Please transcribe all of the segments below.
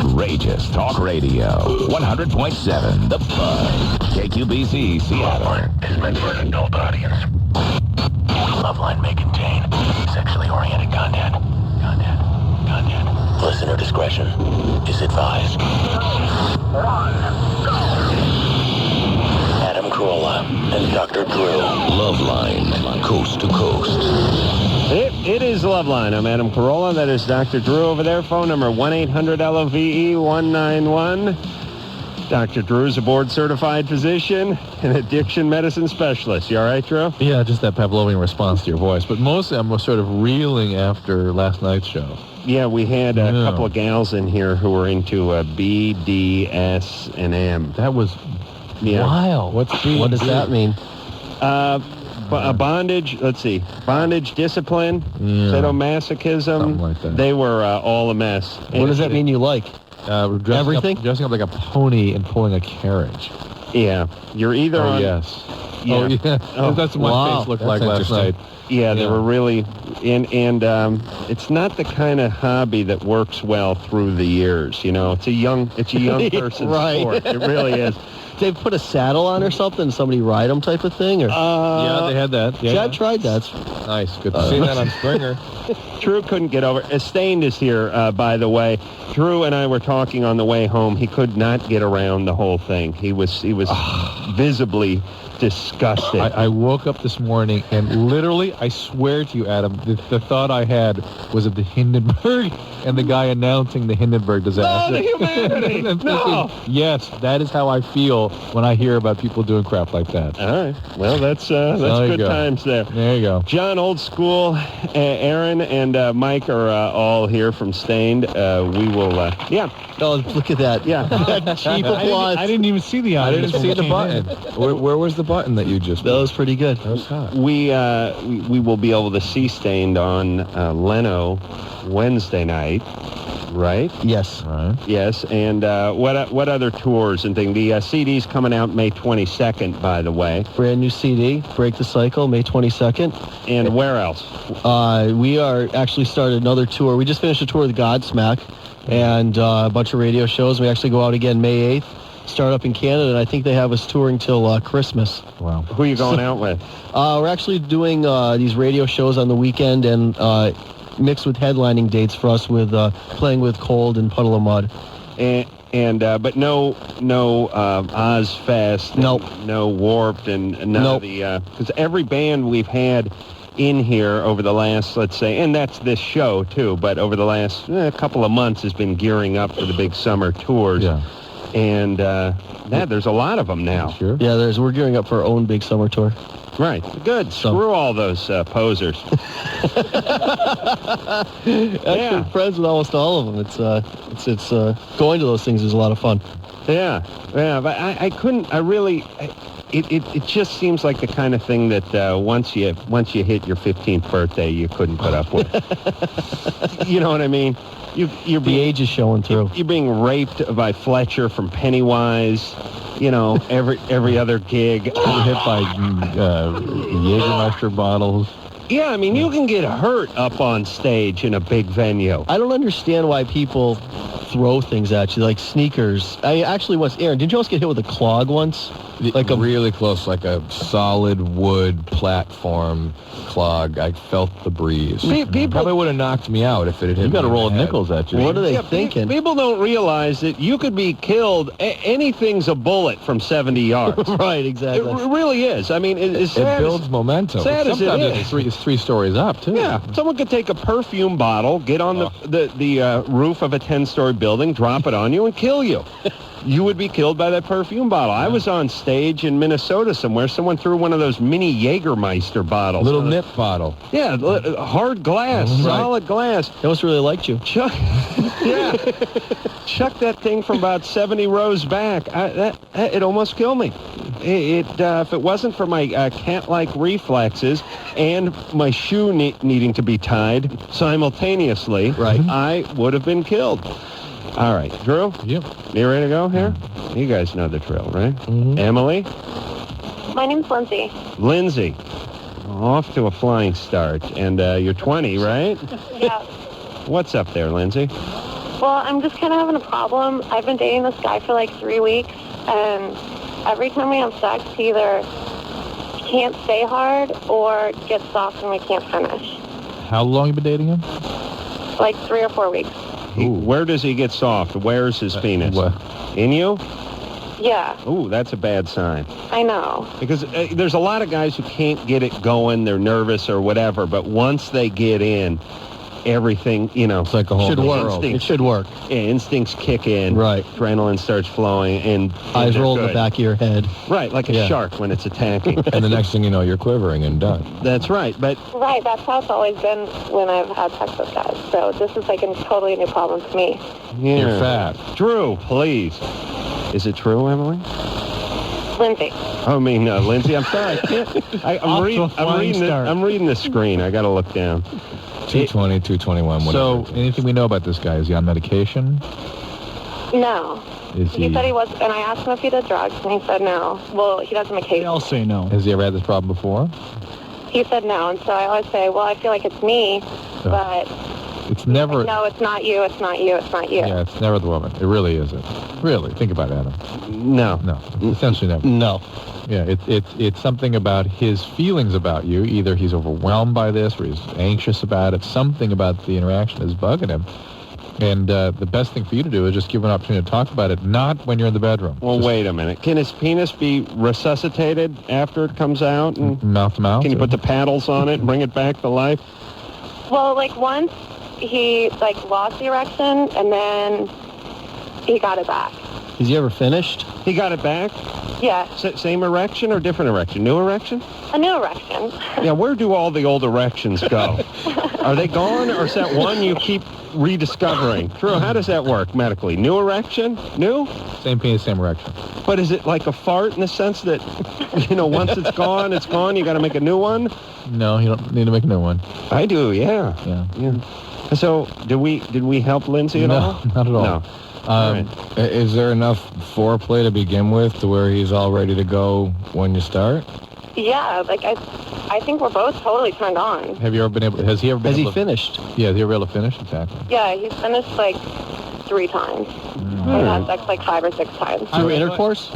Outrageous Talk Radio. 100.7 The Buzz. KQBC, Seattle. LoveLine is meant for an adult audience. LoveLine may contain sexually oriented content. Listener discretion is advised. Adam Carolla and Dr. Drew. LoveLine, coast to coast. It is LoveLine. I'm Adam Carolla. That is Dr. Drew over there. Phone number 1-800-LOVE-191. Dr. Drew is a board-certified physician and addiction medicine specialist. You all right, Drew? Yeah, just that Pavlovian response to your voice. But mostly I'm sort of reeling after last night's show. Yeah, we had a couple of gals in here who were into BDS&M. That was wild. What does that mean? Bondage, let's see, bondage, discipline, sadomasochism. Something like that. They were all a mess. What does that mean you like? Everything? Dressing up like a pony and pulling a carriage. Yeah, you're either on... Yes. Yeah. Oh, yeah. That's what my face looked like last night. Yeah, they were really... And it's not the kind of hobby that works well through the years, you know. It's a young person's sport. It really is. They put a saddle on or something, somebody ride them type of thing? Or? Yeah, they had that. Yeah. See, I tried that. Nice. Good to see that on Springer. Drew couldn't get over. Stained is here, by the way. Drew and I were talking on the way home. He could not get around the whole thing. He was visibly disgusted. I woke up this morning and literally, I swear to you, Adam, the thought I had was of the Hindenburg and the guy announcing the Hindenburg disaster. No, the humanity! No! Yes, that is how I feel when I hear about people doing crap like that. All right. Well, that's good times there. There you go. John, old school, Aaron, and Mike are all here from Stained. We will, Oh, look at that. Yeah. Cheap applause. I didn't even see the audience. I didn't see the button. Where was the button that you just... That was pretty good. That was hot. We will be able to see Stained on Leno Wednesday night, right? Yes. Right. Yes, and what other tours and things? The CD's coming out May 22nd, by the way. Brand new CD, Break the Cycle, May 22nd. And where else? We are actually started another tour. We just finished a tour with Godsmack and a bunch of radio shows. We actually go out again May 8th. Start up in Canada, and I think they have us touring till Christmas. Wow. Who are you going out with? We're actually doing these radio shows on the weekend and mixed with headlining dates for us with playing with Cold and Puddle of Mud. But no Ozfest. Nope. No Warped and none of the... Because every band we've had in here over the last, let's say, and that's this show too, but over the last couple of months has been gearing up for the big summer tours. Yeah. And there's a lot of them now. Sure. Yeah, we're gearing up for our own big summer tour. Right. Good. Screw all those posers. Actually, friends with almost all of them. It's going to those things is a lot of fun. Yeah. But I couldn't. It just seems like the kind of thing that once you hit your 15th birthday, you couldn't put up with. You know what I mean? The age is showing through. You're being raped by Fletcher from Pennywise. You know, every other gig. Hit by Jägermeister bottles. Yeah, I mean, you can get hurt up on stage in a big venue. I don't understand why people throw things at you, like sneakers. Aaron, didn't you almost get hit with a clog once? Like really close, like a solid wood platform clog. I felt the breeze. People probably would have knocked me out if it had hit me. You got a roll of nickels at you. What are they thinking? People don't realize that you could be killed. Anything's a bullet from 70 yards. Right, exactly. It really is. I mean, it builds momentum. Sad as it is. It's three stories up, too. Yeah. Someone could take a perfume bottle, get on the roof of a 10-story building, drop it on you, and kill you. You would be killed by that perfume bottle. I was on stage in Minnesota somewhere. Someone threw one of those mini Jägermeister bottles. Little nip bottle. Yeah, hard glass, solid glass. They almost really liked you. Chuck that thing from about 70 rows back. It almost killed me. If it wasn't for my cat-like reflexes and my shoe needing to be tied simultaneously, right, I would have been killed. All right, Drew? Yep. You ready to go here? You guys know the drill, right? Mm-hmm. Emily? My name's Lindsay. Lindsay. Off to a flying start. And you're 20, right? Yeah. What's up there, Lindsay? Well, I'm just kind of having a problem. I've been dating this guy for like 3 weeks, and every time we have sex, he either can't stay hard or gets soft and we can't finish. How long you been dating him? Like 3 or 4 weeks. Where does he get soft? Where's his penis? What? In you? Yeah, Ooh, that's a bad sign. I know. Because there's a lot of guys who can't get it going. They're nervous or whatever. But once they get in, everything, It's like a whole Should new work. world. It should work. Yeah, instincts kick in. Right. Adrenaline starts flowing, and Eyes they're roll in the good. back of your head. Right, like a Yeah. shark when it's attacking. And the next thing you know, you're quivering and done. That's right. But Right, that's how it's always been when I've had sex with guys. So this is like a totally new problem to me. yeah. You're fat. Drew, please. Is it true, Emily? Lindsay. I mean, Lindsay, I'm sorry. I can't. Off to a flying start. I'm reading the screen. I got to look down. 220, 221, So, whatever. anything we know about this guy? Is he on medication? No. Is He said he was, and I asked him if he did drugs, and he said no. Well, he doesn't make They cases. all say no. Has he ever had this problem before? He said no, and so I always say, well, I feel like it's me, but It's never. no, it's not you, it's not you, it's not you. Yeah, it's never the woman. It really isn't. Really, think about it, Adam. No. No, essentially never. No. Yeah, it's something about his feelings about you. Either he's overwhelmed by this, or he's anxious about it. Something about the interaction is bugging him. And the best thing for you to do is just give him an opportunity to talk about it, not when you're in the bedroom. Well, Just wait a minute. Can his penis be resuscitated after it comes out? And mouth to mouth. can you put the paddles on it and bring it back to life? Well, like once he like lost the erection, and then he got it back. Has he ever finished? He got it back? Yeah, Same erection or different erection? New erection? a new erection. Yeah, where do all the old erections go? Are they gone, or is that one you keep rediscovering? Drew, how does that work medically? New erection? New? Same penis, same erection. But is it like a fart in the sense that, once it's gone, you got to make a new one? No, you don't need to make a new one. I do, yeah. Yeah. So, did we help Lindsay at all? No, not at all. No. All right. Is there enough foreplay to begin with to where he's all ready to go when you start? Yeah, like I think we're both totally turned on. Have you ever been able? Has he ever been Has he able to, finished? Yeah, has he ever been able to finish? Exactly. Yeah, he's finished like 3 times. We've had sex like 5 or 6 times. Through intercourse?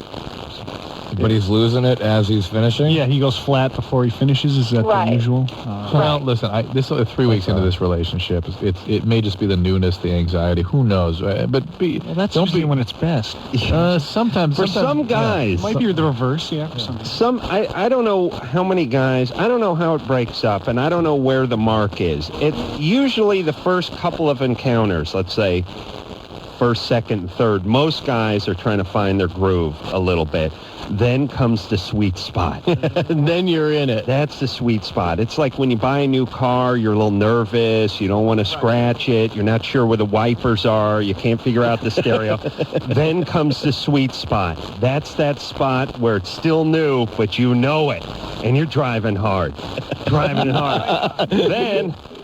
But he's losing it as he's finishing? Yeah, he goes flat before he finishes. Is that Right. the usual? Well, listen, this is 3 weeks into this relationship. It may just be the newness, the anxiety. Who knows? But Well, that's don't usually be. when it's best. Sometimes For some guys, Might be the reverse, yeah. For some. I don't know how many guys, I don't know how it breaks up, and I don't know where the mark is. It's usually the first couple of encounters, let's say, first, second, third. Most guys are trying to find their groove a little bit. Then comes the sweet spot. And then you're in it. That's the sweet spot. It's like when you buy a new car, you're a little nervous. You don't want to scratch it. You're not sure where the wipers are. You can't figure out the stereo. Then comes the sweet spot. That's that spot where it's still new, but you know it. And you're driving hard.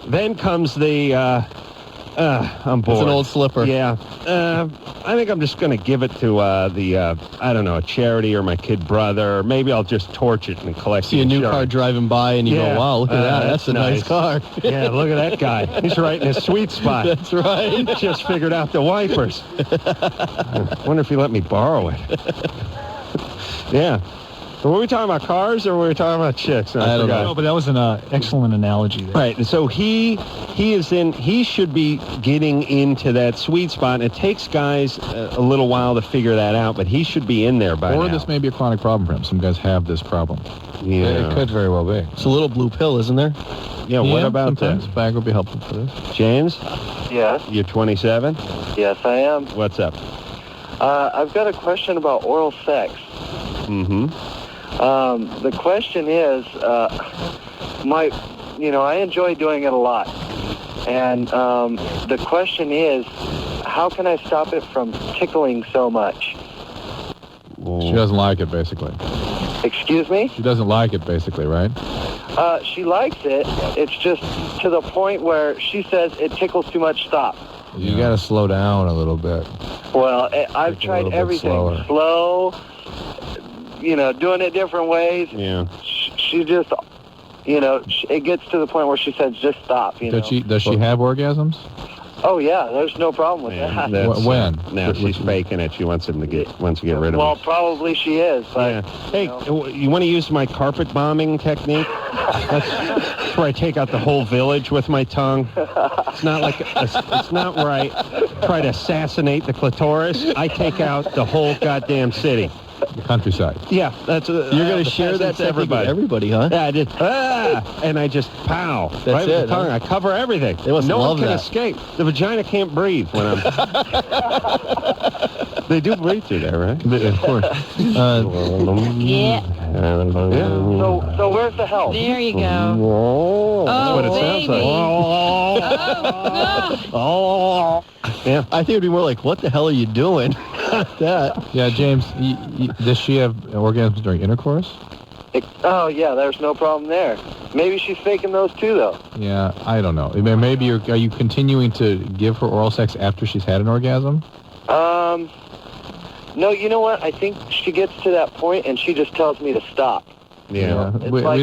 Then comes the, I'm bored. It's an old slipper. Yeah. I think I'm just going to give it to a charity or my kid brother. Maybe I'll just torch it and collect See the a new insurance. car driving by and you Yeah. go, wow, look at that. That's a nice car. Yeah, look at that guy. He's right in his sweet spot. That's right. Just figured out the wipers. I wonder if he let me borrow it. Yeah. So were we talking about cars or were we talking about chicks? I don't forgot. No, but that was an excellent analogy there. Right, and so he should be getting into that sweet spot. And it takes guys a little while to figure that out, but he should be in there by Or now. this may be a chronic problem for him. Some guys have this problem. Yeah. It could very well be. It's a little blue pill, isn't there? Yeah, what about sometimes that? bag would be helpful for this. James, Yes, you're 27? yes, I am. What's up? I've got a question about oral sex. Mm-hmm. The question is, I enjoy doing it a lot. And the question is, how can I stop it from tickling so much? She doesn't like it, basically. Excuse me? She doesn't like it, basically, right? She likes it. It's just to the point where she says it tickles too much. Stop. You got to slow down a little bit. Well, I've Take a tried little bit everything. slower. Slow, doing it different ways. Yeah. She just, it gets to the point where she says, just stop, Does she have orgasms? Oh yeah, there's no problem with Yeah, that. that's, When? Now she's faking it. She wants to get rid of Well, him. probably she is. But Yeah. Hey, you want to use my carpet bombing technique? That's where I take out the whole village with my tongue. It's not like it's not where I try to assassinate the clitoris. I take out the whole goddamn city. The countryside. Yeah, that's You're going to share that technique with everybody, huh? Yeah, I did. And I just pow. That's right with it, the tongue. huh? I cover everything. They must no love one can that. escape. The vagina can't breathe when I'm. They do breathe through there, right? Of course. Yeah. so where's the help? There you go. Oh, that's what it baby. sounds like. Oh, Yeah. I think it'd be more like, what the hell are you doing? That. Yeah, James, does she have orgasms during intercourse? Oh yeah, there's no problem there. Maybe she's faking those too, though. Yeah, I don't know. Maybe are you continuing to give her oral sex after she's had an orgasm? No, you know what? I think she gets to that point and she just tells me to stop. Yeah.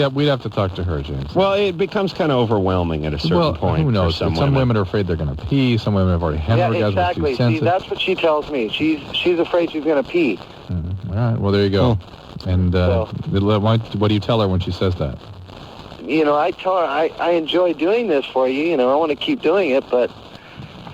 We'd have to talk to her, James. Well, it becomes kind of overwhelming at a certain point. Who knows? For Some women are afraid they're going to pee. Some women have already had Yeah, orgasms. exactly. See, that's what she tells me. She's afraid she's going to pee. All right. Well, there you go. And what do you tell her when she says that? You know, I tell her I enjoy doing this for you. You know, I want to keep doing it, but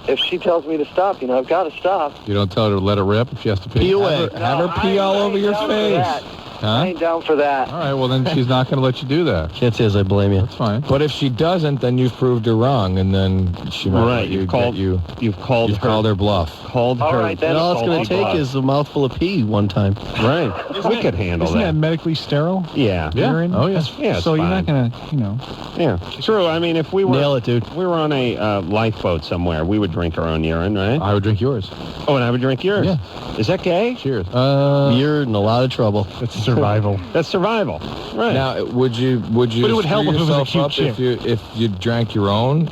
if she tells me to stop, you know, I've got to stop. You don't tell her to let her rip if she has to pee? Pee away. Have her pee all over your face. Huh? I ain't down for that. All right. Well, then she's not going to let you do that. Can't say as I blame you. That's fine. But if she doesn't, then you've proved her wrong, and then she might let You've called You've called her bluff. Called All her. right, then. And all it's going to take is a mouthful of pee one time. Right. We could handle Isn't that that. medically sterile? Yeah. Urine? Oh, yeah. Yeah, it's So you're fine. not going to, Yeah. True. I mean, if we were Nail it, dude. we were on a lifeboat somewhere, we would drink our own urine, right? I would drink yours. Oh, and I would drink yours. Yeah. Is that gay? Cheers. You're in a lot of trouble. it's survival. That's survival. Right. Now, would you But it would help screw if it was a yourself cute up chick. if you drank your own,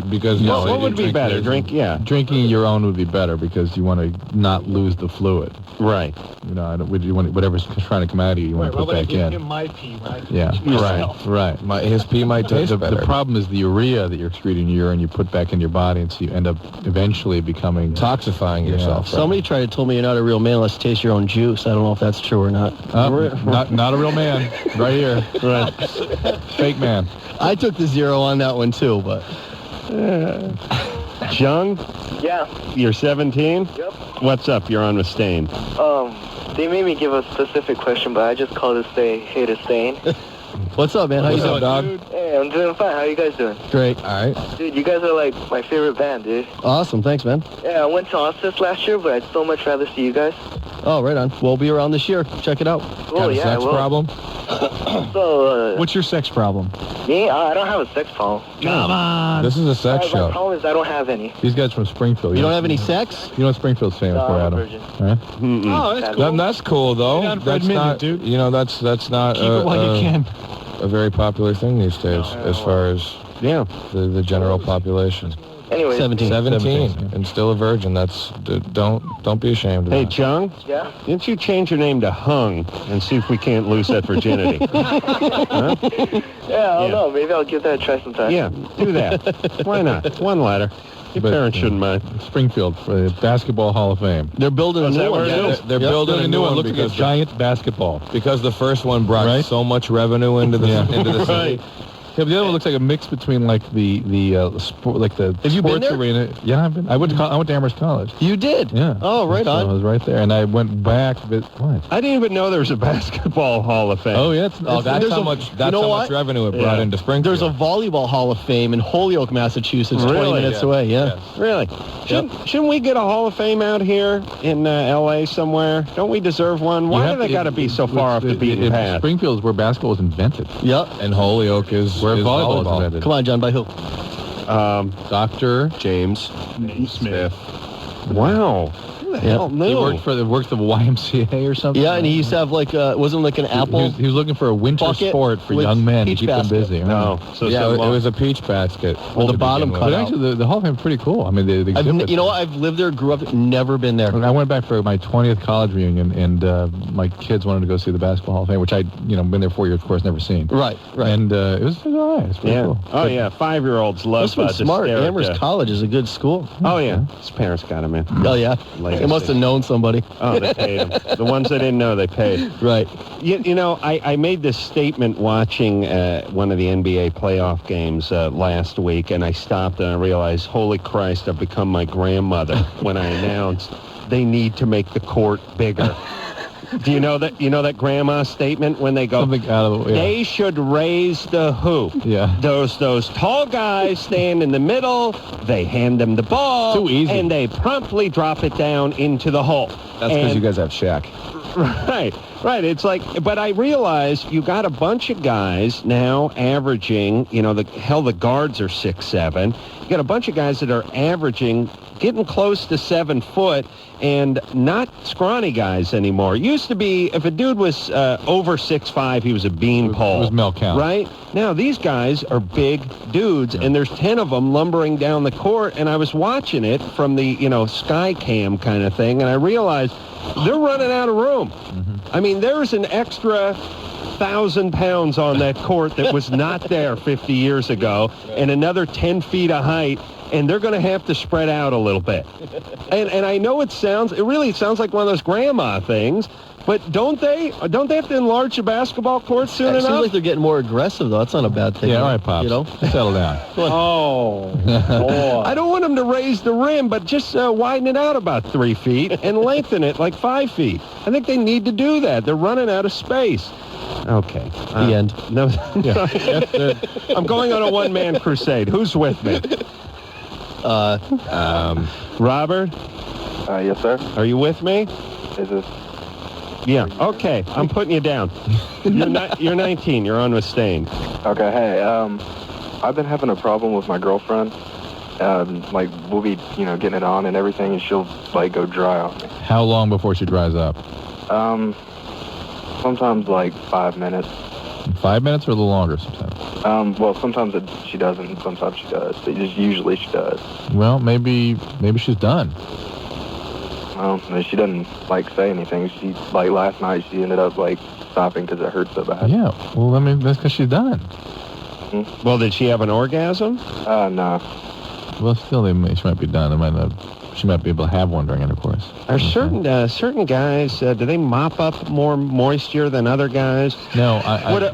because what would be better? Drink. Drinking your own would be better because you want to not lose the fluid. Right. You know, whatever's trying to come out of you, you want to put back in. my pee, right? Yeah. Right. His pee might taste better. The problem is the urea that you're excreting in your urine you put back in your body, and so you end up eventually becoming Toxifying yourself. Somebody tried to tell me you're not a real man unless you taste your own juice. I don't know if that's true or not. not a real man. Right here. Right. Fake man. I took the 0 on that one too, but Jung, Yeah. you're 17? Yep. What's up? You're on with Stain. They made me give a specific question, but I just called to say hey to Stain. what's up, man? How you What's up, doing? dog? Hey, I'm doing fine. How you guys doing? Great. All right. Dude, you guys are like my favorite band, dude. Awesome. Thanks, man. Yeah, I went to Ostis last year, but I'd so much rather see you guys. Oh, right on. We'll be around this year. Check it out. Cool, Got a yeah, I sex will. problem? So, What's your sex problem? me? I don't have a sex problem. Come on. This is a sex My show. problem is I don't have any. These guys from Springfield. You don't have any sex? You know what Springfield's famous No, for, I'm a Adam? virgin. Right? Oh, that's cool. That's cool, though. Down for That's admitting it, not, dude. you know, that's not Keep it while you can. a very popular thing these days, as far as Yeah. the general population. Anyway. 17. 17 and still a virgin. Don't be ashamed of Hey, that. Jung, Yeah? didn't you change your name to Hung and see if we can't lose that virginity? Huh? Yeah, I don't Yeah. know. Maybe I'll give that a try sometime. Yeah, do that. Why not? One letter. Your But, parents shouldn't mind. Springfield, Basketball Hall of Fame. They're building a Is that new where one. it is? They're building a new one Looks like a because giant basketball. the first one brought Right? so much revenue into the into the city. Yeah, but the other one looks like a mix between like the sport, like the Have you been sports there? arena. Yeah, I've been. I went to Amherst College. You did? Yeah. Oh, right So I on. was right there, and I went back. But what? I didn't even know there was a basketball Hall of Fame. Oh yeah, That's there's how a- much. you That's know how what? much revenue it brought Yeah. into Springfield. There's a volleyball Hall of Fame in Holyoke, Massachusetts, 20 Really? minutes Yeah. away. Yeah. Really? Shouldn't we get a Hall of Fame out here in L.A. somewhere? Don't we deserve one? Why do they got to be so far off the beaten path? Springfield is where basketball was invented. Yep. and Holyoke is Where is volleyball was invented. Come on, John. By who? Dr. James Smith. Wow. the hell knew? He works for the YMCA or something. Yeah, and he used to have wasn't like an apple. He was looking for a winter bucket sport for with young men to peach keep them basket. busy. Right? No. So Yeah, it was a peach basket. With the bottom cut But out. actually, the Hall of Fame is pretty cool. I mean, the exhibit. You know what? I've lived there, grew up, never been there. I went back for my 20th college reunion, and my kids wanted to go see the Basketball Hall of Fame, which I'd been there 4 years, of course, never seen. Right. And it was all right. It's pretty cool. Oh, yeah. 5-year-olds love Must have been smart. to stare at Amherst College is a good school. Oh, yeah. His parents got him in. Oh, yeah. They must have known somebody. Oh, they paid him. The ones that didn't know, they paid. Right. You know, I made this statement watching one of the NBA playoff games last week, and I stopped and I realized, holy Christ, I've become my grandmother when I announced they need to make the court bigger. Do you know that grandma statement when they go, Something out of they should raise the hoop. Yeah. Those tall guys stand in the middle, they hand them the ball, Too easy. and they promptly drop it down into the hole. That's because you guys have Shaq. Right. It's like, but I realize you got a bunch of guys now averaging, the guards are 6'7". You got a bunch of guys that are averaging, getting close to 7 foot, and not scrawny guys anymore. It used to be, if a dude was over 6'5", he was a beanpole. It was Mel Count. Right? Now, these guys are big dudes, and there's 10 of them lumbering down the court, and I was watching it from the, sky cam kind of thing, and I realized they're running out of room. Mm-hmm. I mean, there's an extra 1,000 pounds on that court that was not there 50 years ago, and another 10 feet of height, and they're going to have to spread out a little bit. And I know it really sounds like one of those grandma things, but don't they have to enlarge the basketball court soon It enough? seems like they're getting more aggressive, though. That's not a bad thing. Yeah, all right, Pops. Settle down. Oh, boy. I don't want them to raise the rim, but just widen it out about 3 feet and lengthen it like 5 feet. I think they need to do that. They're running out of space. Okay. The end. No, I'm going on a one-man crusade. Who's with me? Robert? Yes, sir. Are you with me? Is this? Yeah. Okay. I'm putting you down. You're 19. You're on with Stain. Okay. Hey, I've been having a problem with my girlfriend. We'll be, getting it on and everything, and she'll, go dry on me. How long before she dries up? Sometimes, 5 minutes. 5 minutes or a little longer sometimes? Sometimes she doesn't, and sometimes she does. Usually she does. Well, maybe she's done. Well, she doesn't, say anything. She, last night, she ended up, stopping because it hurt so bad. Yeah, well, that's because she's done. Mm-hmm. Well, did she have an orgasm? No. Well, still, she might be done. She might be able to have one during intercourse. Are certain guys, do they mop up more moisture than other guys? No.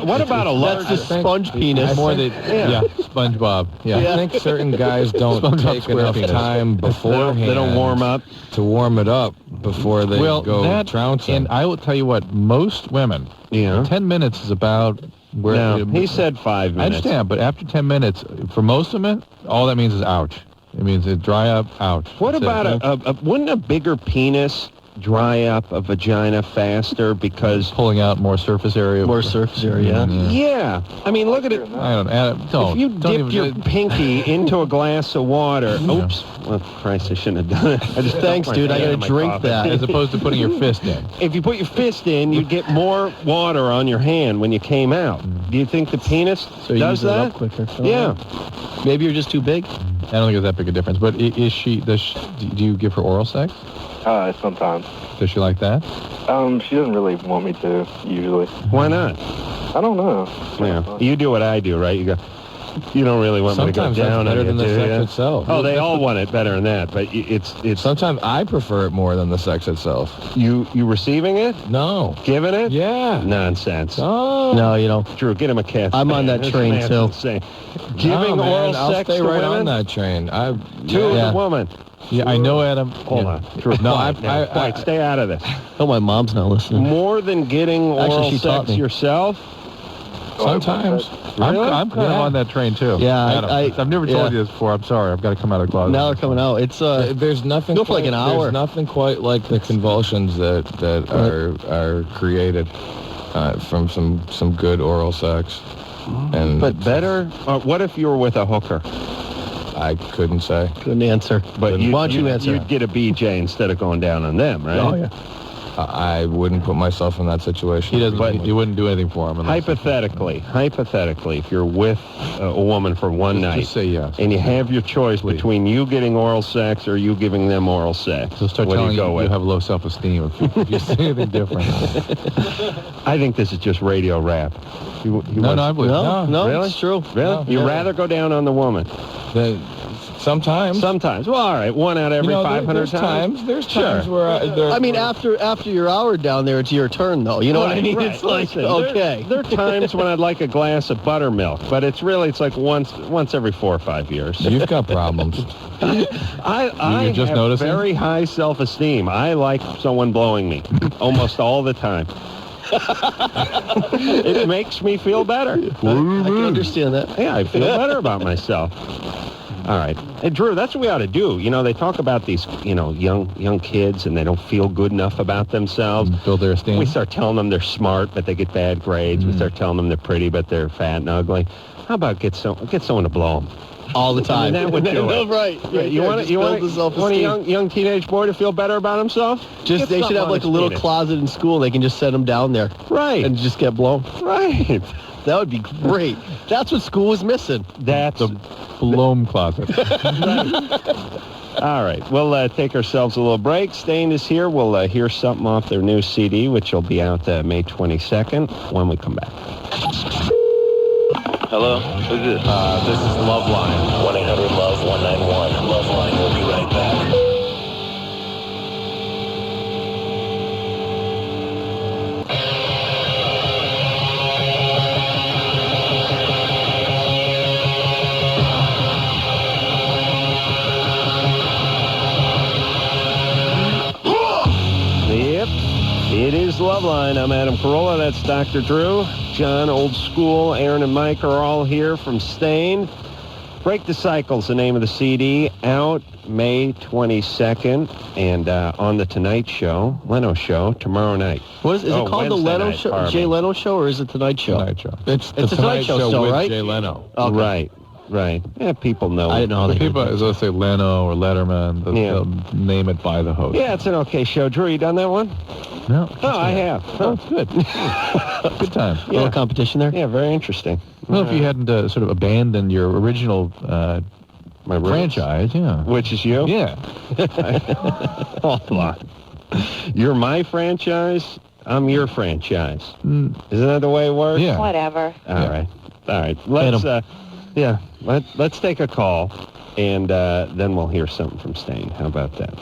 What about a large... That's the sponge penis. Yeah, SpongeBob. Yeah. I think certain guys don't take enough time beforehand. They don't warm up. To warm it up before they go trouncing. And I will tell you what, most women, 10 minutes is about where... No, he said 5 minutes. I understand, but after 10 minutes, for most women, all that means is ouch. It means it dry up, ouch. What about wouldn't a bigger penis dry up a vagina faster because... Pulling out more surface area? More surface area, Yeah. I mean, look at it. Don't. If you dip your pinky into a glass of water... Oops. Well, Christ, I shouldn't have done it. I just Thanks, dude. I got to drink that. As opposed to putting your fist in. If you put your fist in, you'd get more water on your hand when you came out. Do you think the penis does that? Up quicker. Yeah. Maybe you're just too big. I don't think it's that big a difference. But do you give her oral sex? Sometimes. Does she like that? She doesn't really want me to, usually. Why not? I don't know. Yeah. You do what I do, right? You don't really want me to go Sometimes down that's better on than you, the do sex ya? itself. Oh, they all want it better than that, but it's... Sometimes I prefer it more than the sex itself. You receiving it? No. Giving it? Yeah. Nonsense. Oh. No, Drew, get him a cat. I'm on that train, too. Insane. Giving oral I'll sex stay to right women? on that train. To the woman. Yeah, I know, Adam. Hold on. Drew, No, quiet, stay out of this. Oh, my mom's not listening. More than getting oral she taught sex me. yourself? Sometimes. I'm kind of on that train, too. Yeah, Adam, I've never told you this before. I'm sorry. I've got to come out of the closet. Now they're coming out. It's There's nothing. Go for like an hour. There's nothing quite like the convulsions that are created from some good oral sex. And But better? What if you were with a hooker? I couldn't say. Couldn't answer. But Why don't you answer? You'd get a BJ instead of going down on them, right? Oh, yeah. I wouldn't put myself in that situation. He doesn't. You wouldn't do anything for him. Hypothetically, if you're with a woman for one night, Just say yes. and you have your choice between you getting oral sex or you giving them oral sex, So start what do telling you go you with? have low self-esteem if you say anything different. I think this is just radio rap. No, I believe No, Really? it's true. Really? No, You'd yeah. rather go down on the woman? Sometimes. Sometimes. Well, all right. One out of every 500 times. There's times where I mean, after your hour down there, it's your turn, though. You know what I mean? Right. It's like, Listen, okay. There are times when I'd like a glass of buttermilk, but it's like once every 4 or 5 years. You've got problems. I You're just have noticing? very high self-esteem. I like someone blowing me almost all the time. It makes me feel better. I can understand that. Yeah, I feel better about myself. All right. Hey, Drew, that's what we ought to do. You know, they talk about these, young kids, and they don't feel good enough about themselves. Build their esteem. We start telling them they're smart, but they get bad grades. We start telling them they're pretty, but they're fat and ugly. How about get someone to blow them? All the time. I mean, that would do it. Right. Yeah, you want a young teenage boy to feel better about himself? Just they should have like a little closet in school. They can just set them down there. Right. And just get blown. Right. That would be great. That's what school was missing. That's the Bloom closet. All right. We'll take ourselves a little break. Stain is here. We'll hear something off their new CD, which will be out May 22nd when we come back. Hello? Who's this? This is LoveLine. 1-800-LOVE-191. LoveLine will be right back. Yep. It is LoveLine. I'm Adam Carolla. That's Dr. Drew. John, Old School, Aaron, and Mike are all here from Stain. Break the Cycle's the name of the CD, out May 22nd, and on the Tonight Show, Leno Show, tomorrow night. What is it called? The Wednesday Leno night, Show, pardon Jay me. Leno Show, or is it Tonight Show? Tonight Show. It's a Tonight Show still, with right? Jay Leno. Okay. Right. Yeah, people know. I didn't know how they People, as I say, Leno or Letterman, they'll name it by the host. Yeah, it's an okay show. Drew, you done that one? No. Oh, I have. Oh, it's good. Good time. A little competition there? Yeah, very interesting. Well, if you hadn't sort of abandoned your original My roots. franchise, yeah. Which is you? Yeah. Hold on. You're my franchise. I'm your franchise. Isn't that the way it works? Yeah. Whatever. All right. Let's let's take a call, and then we'll hear something from Stain. How about that?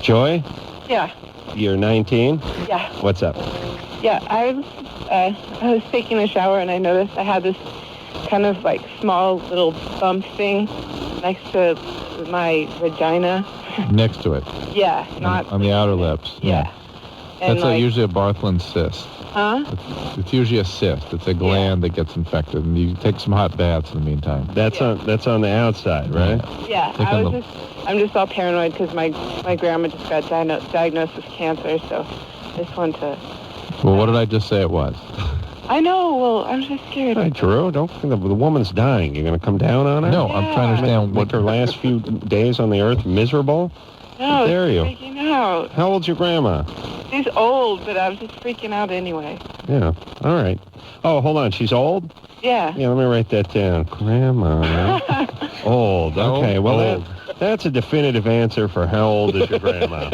Joy, Yeah. you're 19. Yeah. What's up? Yeah. I was taking a shower and I noticed I had this kind of like small little bump thing next to my vagina. Next to it. Yeah. Not. On the outer lips. Yeah. And That's usually a Bartholin cyst. Huh? It's usually a cyst. It's a gland that gets infected, and you take some hot baths in the meantime. That's on the outside, right? Yeah. I'm just all paranoid because my grandma just got diagnosed with cancer, so I just wanted to. Well, what did I just say it was? I know. Well, I'm just scared. Hey, Drew, the woman's dying. You're going to come down on her? No, I'm trying to understand What her last few days on the earth miserable? No, How dare you? freaking out. How old's your grandma? She's old, but I was just freaking out anyway. Yeah. All right. Oh, hold on. She's old? Yeah. Yeah, let me write that down. Grandma. Old. Okay. Well, Old. that's a definitive answer for how old is your grandma.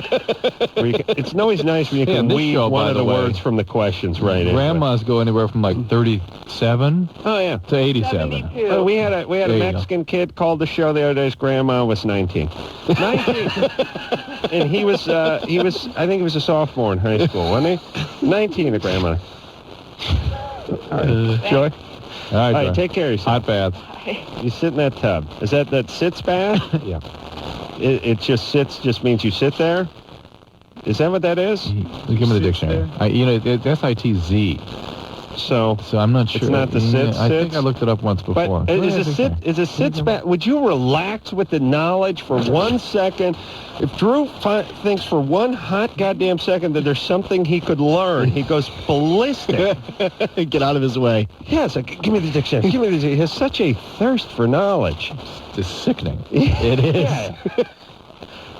It's always nice when you can this weave show, one by of the the way, words from the questions right in. Grandmas go anywhere from like 37 Oh, yeah. to 87. 72. We had a There you go. Mexican kid called the show the other day. His grandma was 19. 19. And he was I think he was a sophomore in high school, wasn't he? 19, the grandma. All right. Joy? All right, All right, Joy. take care of yourself. Hot bath. You sit in that tub. Is that sits bath? Yeah. It just sits, just means you sit there? Is that what that is? Give me the dictionary. It's S-I-T-Z. So I'm not sure. it's not the sits. I think I looked it up once before. But is a sits back? Would you relax with the knowledge for 1 second? If Drew thinks for one hot goddamn second that there's something he could learn, he goes ballistic. Get out of his way. Yes, give me the dictionary. Give me the. He has such a thirst for knowledge. It's sickening. It is. Yeah.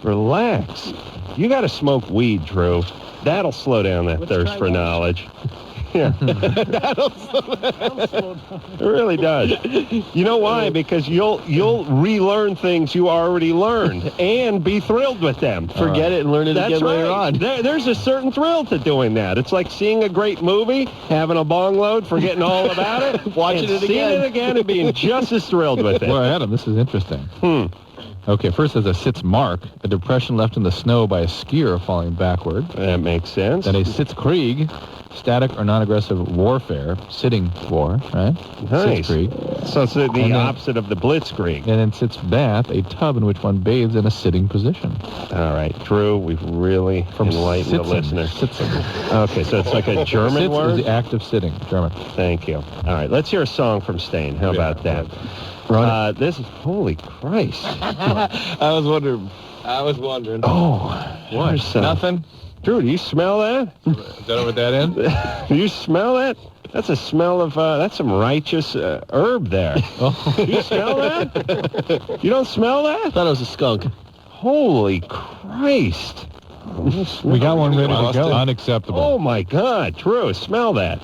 Relax. You got to smoke weed, Drew. That'll slow down that thirst for knowledge. Yeah. That'll slow down. It really does. You know why? Because you'll relearn things you already learned and be thrilled with them. Forget it and learn it again later on. There's a certain thrill to doing that. It's like seeing a great movie, having a bong load, forgetting all about it, watching it seeing it again, and being just as thrilled with it. Well, Adam, this is interesting. Okay, first there's a sits mark, a depression left in the snow by a skier falling backward. That makes sense. Then a sits krieg, static or non-aggressive warfare, sitting war, right? Nice. Sits krieg. So it's the opposite of the blitzkrieg. And then sits bath, a tub in which one bathes in a sitting position. All right, Drew, we've really enlightened the listener. Okay, so it's like a German word? Sits is the act of sitting, German. Thank you. All right, let's hear a song from Stain. How about that? This is, holy Christ. I was wondering. Oh, what? Nothing? Drew, do you smell that? Is that over that end? Do you smell that? That's a smell of, that's some righteous herb there. Do you smell that? You don't smell that? I thought it was a skunk. Holy Christ. We got one ready to go. Unacceptable. Oh, my God. Drew, smell that.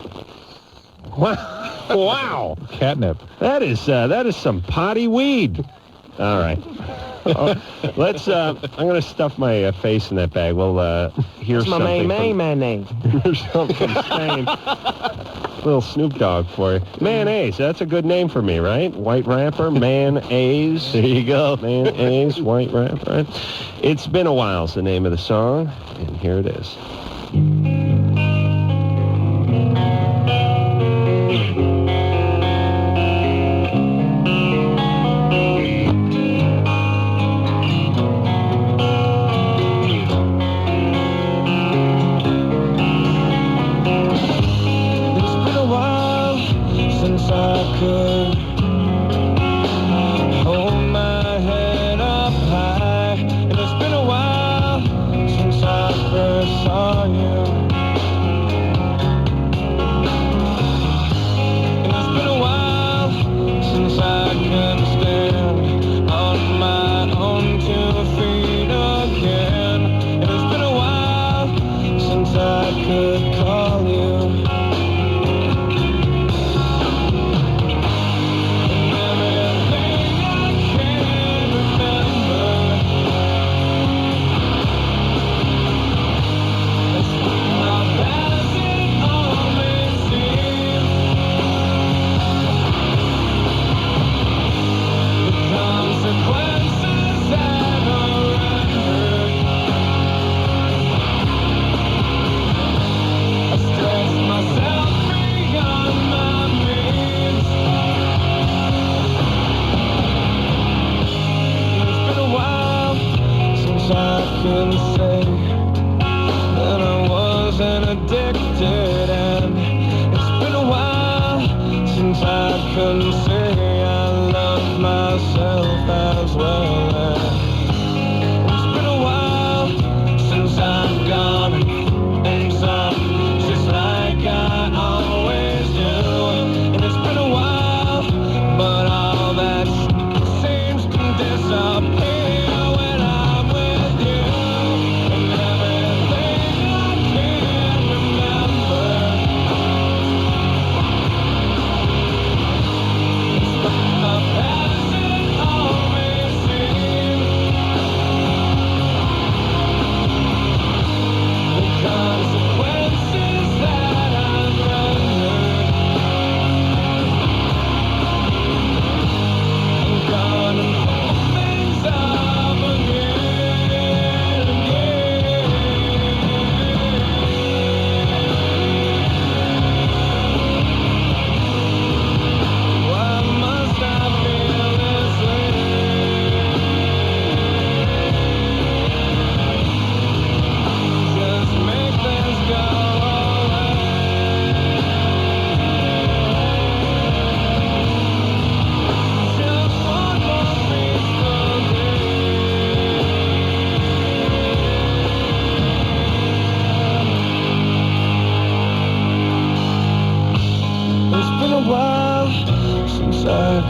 Wow. Wow. Catnip. That is some potty weed. All right. Let's, I'm going to stuff my face in that bag. We'll hear something. mayonnaise. Here's something from Stain. Little Snoop Dogg for you. Mayonnaise. That's a good name for me, right? White rapper, man-aise. There you go. Man-aise, white rapper. Right? It's Been a While's the name of the song, and here it is.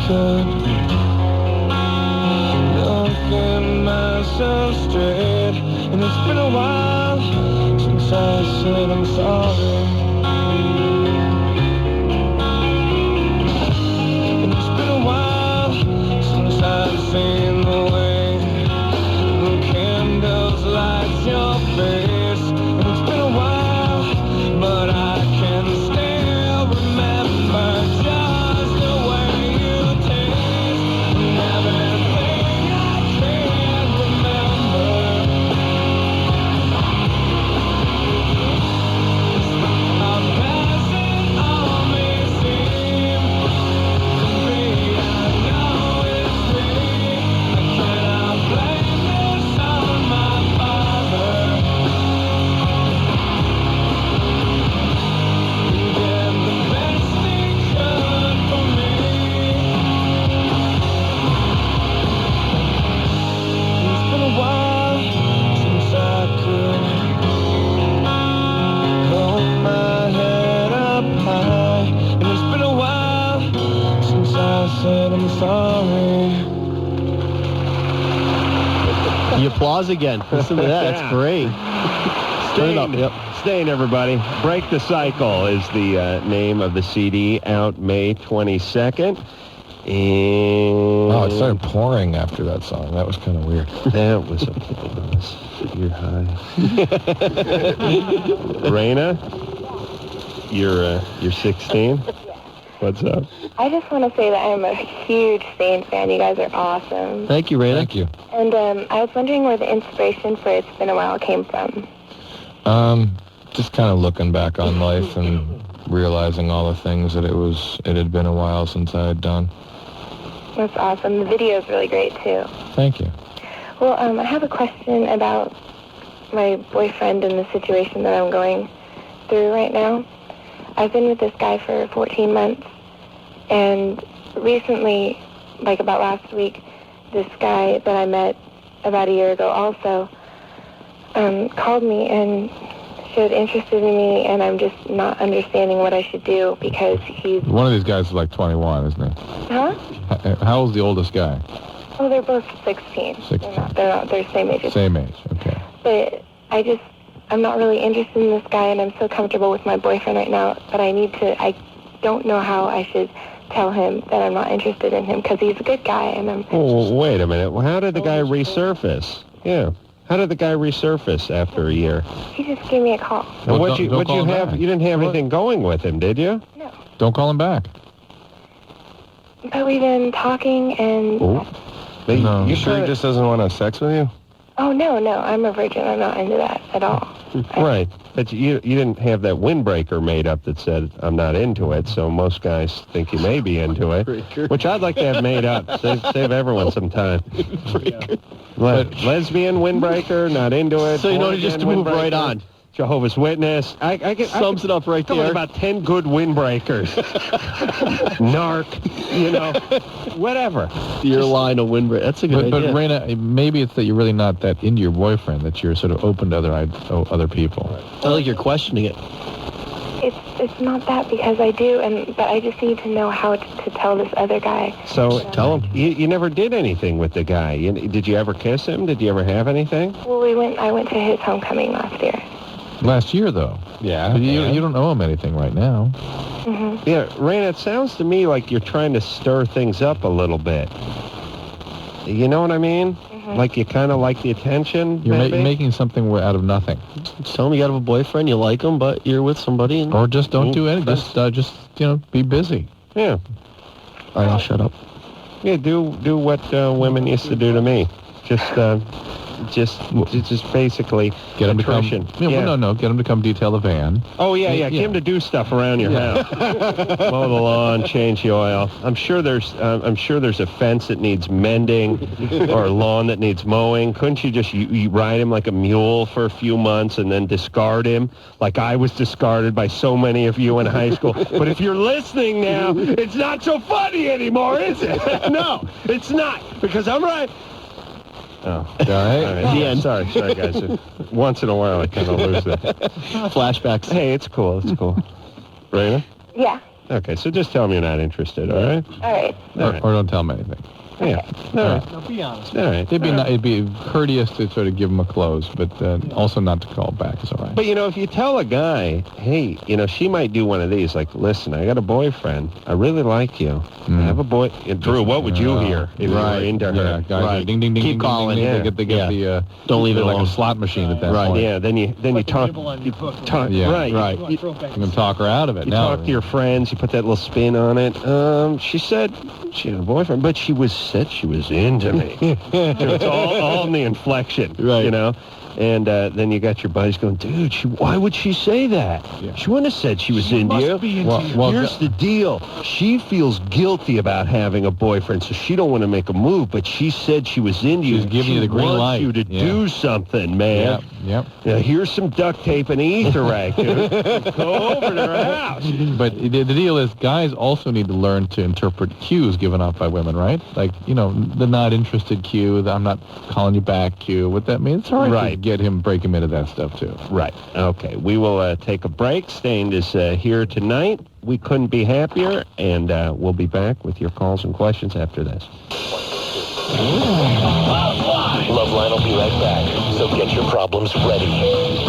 could. Looking myself straight, and it's been a while since I said I'm sorry. And it's been a while since I've seen the way the candles light your face. And it's been a while, but I can still remember just the way you taste and everything I can't remember. How passing all may seem to be, I know it's me. I cannot blame this on my father. He did the best he could for me. It's been a while since I could hold my head up high, and it's been a while since I said I'm sorry. The applause again. Listen to that. That's Yeah. great. Turn it up. Yep. Staying, everybody. Break the Cycle is the name of the CD, out May 22nd. And Oh, it started pouring after that song. That was kind of weird. that was a bonus. You're high. Raina, you're 16. What's up? I just want to say that I'm a huge Stain fan. You guys are awesome. Thank you, Raina. Thank you. And I was wondering where the inspiration for It's Been a While came from. Just kind of looking back on life and realizing all the things that it had been a while since I had done. That's awesome. The video is really great, too. Thank you. Well, I have a question about my boyfriend and the situation that I'm going through right now. I've been with this guy for 14 months, and recently, like about last week, this guy that I met about a year ago also called me and showed interest in me, and I'm just not understanding what I should do because he's... One of these guys is like 21, isn't he? Huh? How old's the oldest guy? Oh, they're both 16. 16. They're the same age. Same age, okay. But I'm not really interested in this guy, and I'm so comfortable with my boyfriend right now, but I don't know how I should tell him that I'm not interested in him, because he's a good guy, and I'm... Oh, wait a minute. Well, how did the guy resurface? Yeah. How did the guy resurface after a year? He just gave me a call. And Well, what'd don't you call him have? back. You didn't have anything going with him, did you? No. Don't call him back. But we've been talking, and... But No. You Sure he just doesn't want to have sex with you? Oh, no, I'm a virgin. I'm not into that at all. Right. But you didn't have that windbreaker made up that said, I'm not into it, so most guys think you may be into it, which I'd like to have made up. Save everyone some time. Lesbian windbreaker, not into it. So you know, Born just to again move right windbreaker, on. Jehovah's Witness. I Sums it up right come on, there. about 10 good windbreakers. Narc, whatever. Your line of windbreak. That's a good But idea. Raina, maybe it's that you're really not that into your boyfriend, that you're sort of open to other people. I like you're questioning it. It's not that, because I do, but I just need to know how to tell this other guy. So Tell him. You never did anything with the guy. Did you ever kiss him? Did you ever have anything? Well, I went to his homecoming last year. Last year, though. Yeah. You don't owe him anything right now. Mm-hmm. Yeah, Raina, it sounds to me like you're trying to stir things up a little bit. You know what I mean? Mm-hmm. Like you kind of like the attention, You're maybe? making something out of nothing. Just tell him you got to have a boyfriend, you like him, but you're with somebody. And Or just don't do anything. Just be busy. Yeah. all right, I'll shut up. Yeah, do what women used to do to me. Just basically Get him to come. attrition. Yeah. Well, no. Get him to come detail the van. Oh, yeah. Get him to do stuff around your house. Mow the lawn, change the oil. I'm sure there's a fence that needs mending or a lawn that needs mowing. Couldn't you just you ride him like a mule for a few months and then discard him like I was discarded by so many of you in high school? But if you're listening now, it's not so funny anymore, is it? No, it's not, because I'm right. Oh, all right. The end. Sorry, guys. Once in a while, I kind of lose it. Flashbacks. Hey, it's cool. Raina? Yeah. Okay, so just tell him you're not interested, all right? All right. All right. Or don't tell him anything. Yeah. All right. Now, be honest. All right. It'd be courteous to sort of give him a close, but also not to call back is all right. But, if you tell a guy, hey, she might do one of these, like, listen, I got a boyfriend. I really like you. I have a boy. Drew, what would you hear if you were into her? Yeah, guys, Right. ding, ding, ding, Keep ding, calling. ding, Yeah. They get the Don't leave it like alone. a slot machine at that point. Yeah, then you talk. Talk Yeah, right. right. I'm going to talk her out of it You now. talk to your friends. You put that little spin on it. She said she had a boyfriend, but she said she was into me. It's all in the inflection, Right. And then you got your buddies going, dude, why would she say that? Yeah. She wouldn't have said she was into you. Well, Here's the deal. She feels guilty about having a boyfriend, so she don't want to make a move, but she said she was into you. She's giving She you the green wants light. you to do something, man. Yep. Now, here's some duct tape and an ether rag, dude. Go over to her house. But the deal is, guys also need to learn to interpret cues given off by women, right? Like, the not interested cue, the I'm not calling you back cue. What that means? It's all right. To break him into that stuff too. Right. Okay. We will take a break. Stained is here tonight. We couldn't be happier, and we'll be back with your calls and questions after this. LoveLine will be right back. So get your problems ready.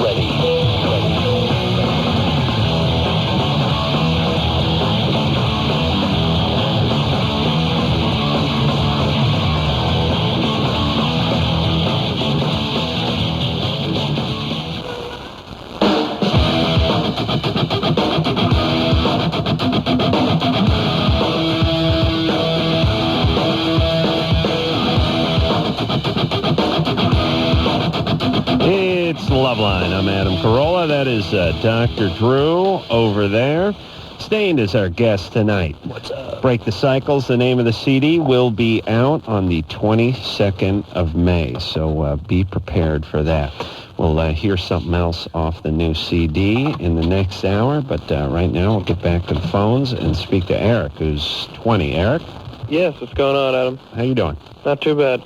Ready. It's LoveLine. I'm Adam Carolla. That is Dr. Drew over there. Stained is our guest tonight. What's up? Break the Cycles, the name of the CD, will be out on the 22nd of May, so be prepared for that. We'll hear something else off the new CD in the next hour, but right now we'll get back to the phones and speak to Eric, who's 20. Eric? Yes, what's going on, Adam? How you doing? Not too bad.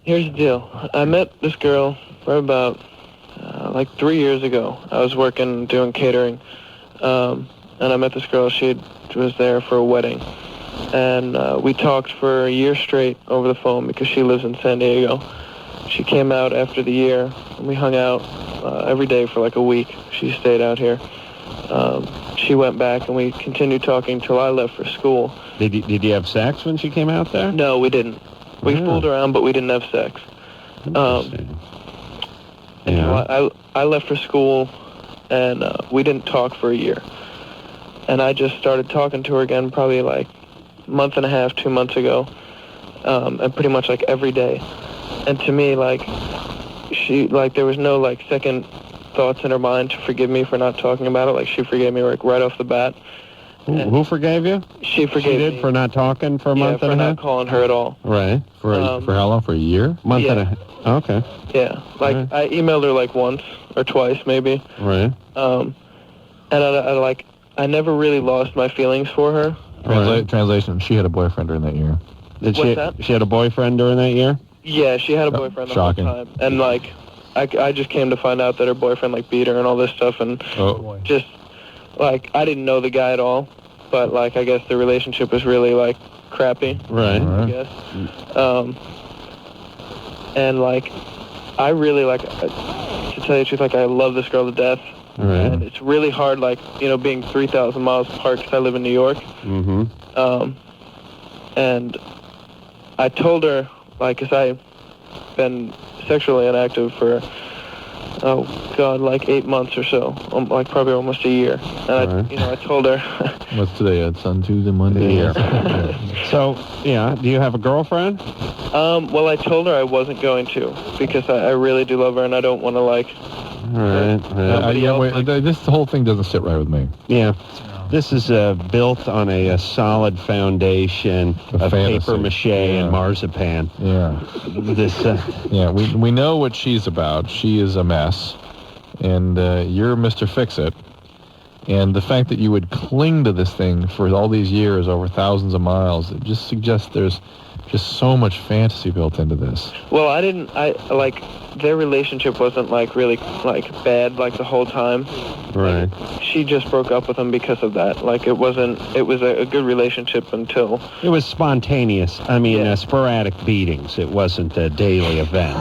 Here's the deal. I met this girl for about 3 years ago. I was doing catering, and I met this girl. She was there for a wedding, and we talked for a year straight over the phone because she lives in San Diego. She came out after the year, and we hung out every day for like a week. She stayed out here. She went back, and we continued talking till I left for school. Did you have sex when she came out there? No, we didn't. We fooled around, but we didn't have sex. So I left for school, and we didn't talk for a year. And I just started talking to her again probably like a month and a half, 2 months ago, and pretty much like every day. And to me, there was no second thoughts in her mind to forgive me for not talking about it. Like, she forgave me right off the bat. Who forgave you? She forgave me. She did for not talking for a month and a half? Yeah, for not calling her at all. Right. For how long? For a year? Month and a half. Okay. Yeah. Right. I emailed her once or twice maybe. Right. And I never really lost my feelings for her. Translation, she had a boyfriend during that year. What's that? She had a boyfriend during that year? Yeah, she had a boyfriend the Shocking. whole time. And I just came to find out that her boyfriend beat her and all this stuff, and just I didn't know the guy at all, but I guess the relationship was really crappy. Right. I guess. And I really to tell you the truth, I love this girl to death. Right. And it's really hard, being 3,000 miles apart because I live in New York. Mm-hmm. And I told her, because I've been sexually inactive for, 8 months or so, probably almost a year. And I told her. What's today? It's on Tuesday, Monday. Yeah. So, do you have a girlfriend? Well, I told her I wasn't going to because I really do love her and I don't want to All right. This whole thing doesn't sit right with me. Yeah. This is built on a solid foundation of paper mache and marzipan. Yeah. Yeah, we know what she's about. She is a mess. And you're Mr. Fix-It. And the fact that you would cling to this thing for all these years, over thousands of miles, it just suggests there's just so much fantasy built into this. Well, their relationship wasn't really bad the whole time. Right. She just broke up with him because of that. It was a good relationship until... It was spontaneous. I mean, sporadic beatings. It wasn't a daily event.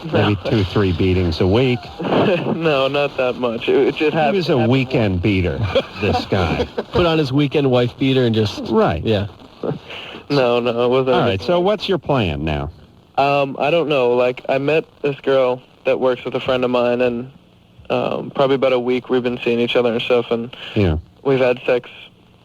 Maybe 2-3 beatings a week. No, not that much. It just happened. He was a weekend beater, this guy. Put on his weekend wife beater and just... Right. Yeah. No, it wasn't. All right, so what's your plan now? I don't know. I met this girl that works with a friend of mine, and probably about a week we've been seeing each other and stuff, and we've had sex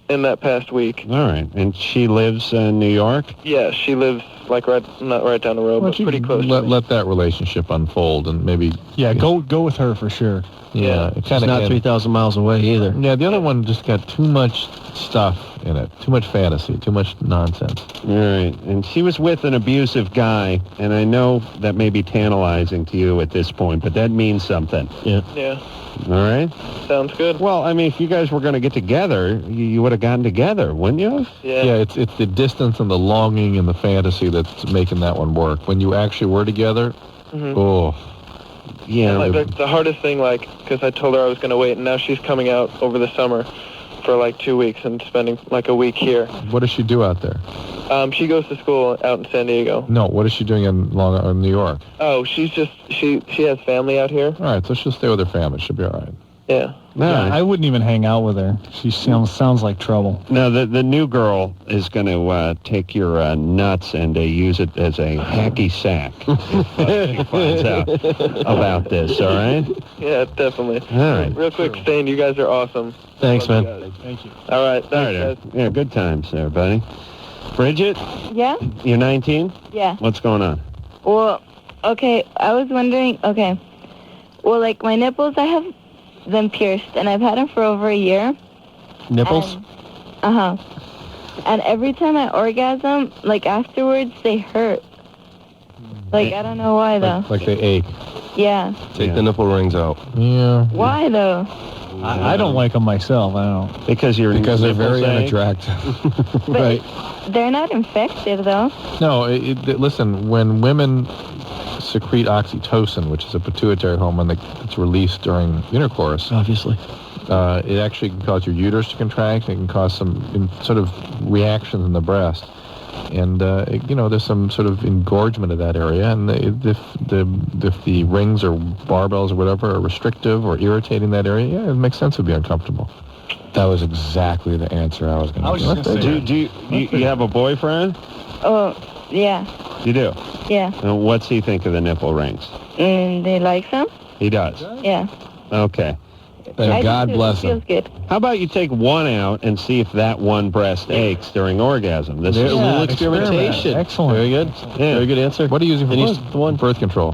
in that past week. All right, and she lives in New York? Yeah, she lives not right down the road, but pretty close. Let that relationship unfold, and maybe... Yeah, go with her for sure. Yeah, It's not 3,000 miles away either. Yeah, the other one just got too much stuff in it. Too much fantasy. Too much nonsense. All right. And she was with an abusive guy, and I know that may be tantalizing to you at this point, but that means something. Yeah. All right? Sounds good. Well, I mean, if you guys were going to get together, you would have gotten together, wouldn't you? Yeah. It's the distance and the longing and the fantasy that's making that one work. When you actually were together, yeah. The hardest thing, because I told her I was going to wait, and now she's coming out over the summer for 2 weeks and spending a week here. What does she do out there? She goes to school out in San Diego. No, what is she doing in New York? Oh, she's just, she has family out here. All right, so she'll stay with her family. She'll be all right. Yeah. I wouldn't even hang out with her. She sounds like trouble. Now, the new girl is going to take your nuts and use it as a hacky sack if she finds out about this, all right? Yeah, definitely. All right. Real quick, Stain, you guys are awesome. Thanks, man. Thank you. All right. All right. Yeah, good times there, buddy. Bridget, Yeah? you're 19? Yeah. What's going on? Well, okay, I was wondering, okay. Well, my nipples, I have them pierced, and I've had them for over a year. Nipples? And every time I orgasm, afterwards, they hurt. I don't know why, though. Like they ache. Yeah. Take the nipple rings out. Yeah. Why, though? I don't like them myself. I don't. Because they're nipples very ache? unattractive. But they're not infected, though. No, listen, when women secrete oxytocin, which is a pituitary hormone that's released during intercourse, Obviously. it actually can cause your uterus to contract. It can cause some sort of reactions in the breast. And, there's some sort of engorgement of that area. And if the rings or barbells or whatever are restrictive or irritating that area, yeah, it makes sense to be uncomfortable. That was exactly the answer I was going to give. Do you have a boyfriend? Oh, yeah. You do? Yeah. And what's he think of the nipple rings? They like them? He does? Yeah. Okay. I God do too. bless It feels him. good. How about you take one out and see if that one breast aches during orgasm? This is A little experimentation. Excellent. Very good. Very good answer. What are you using for birth control?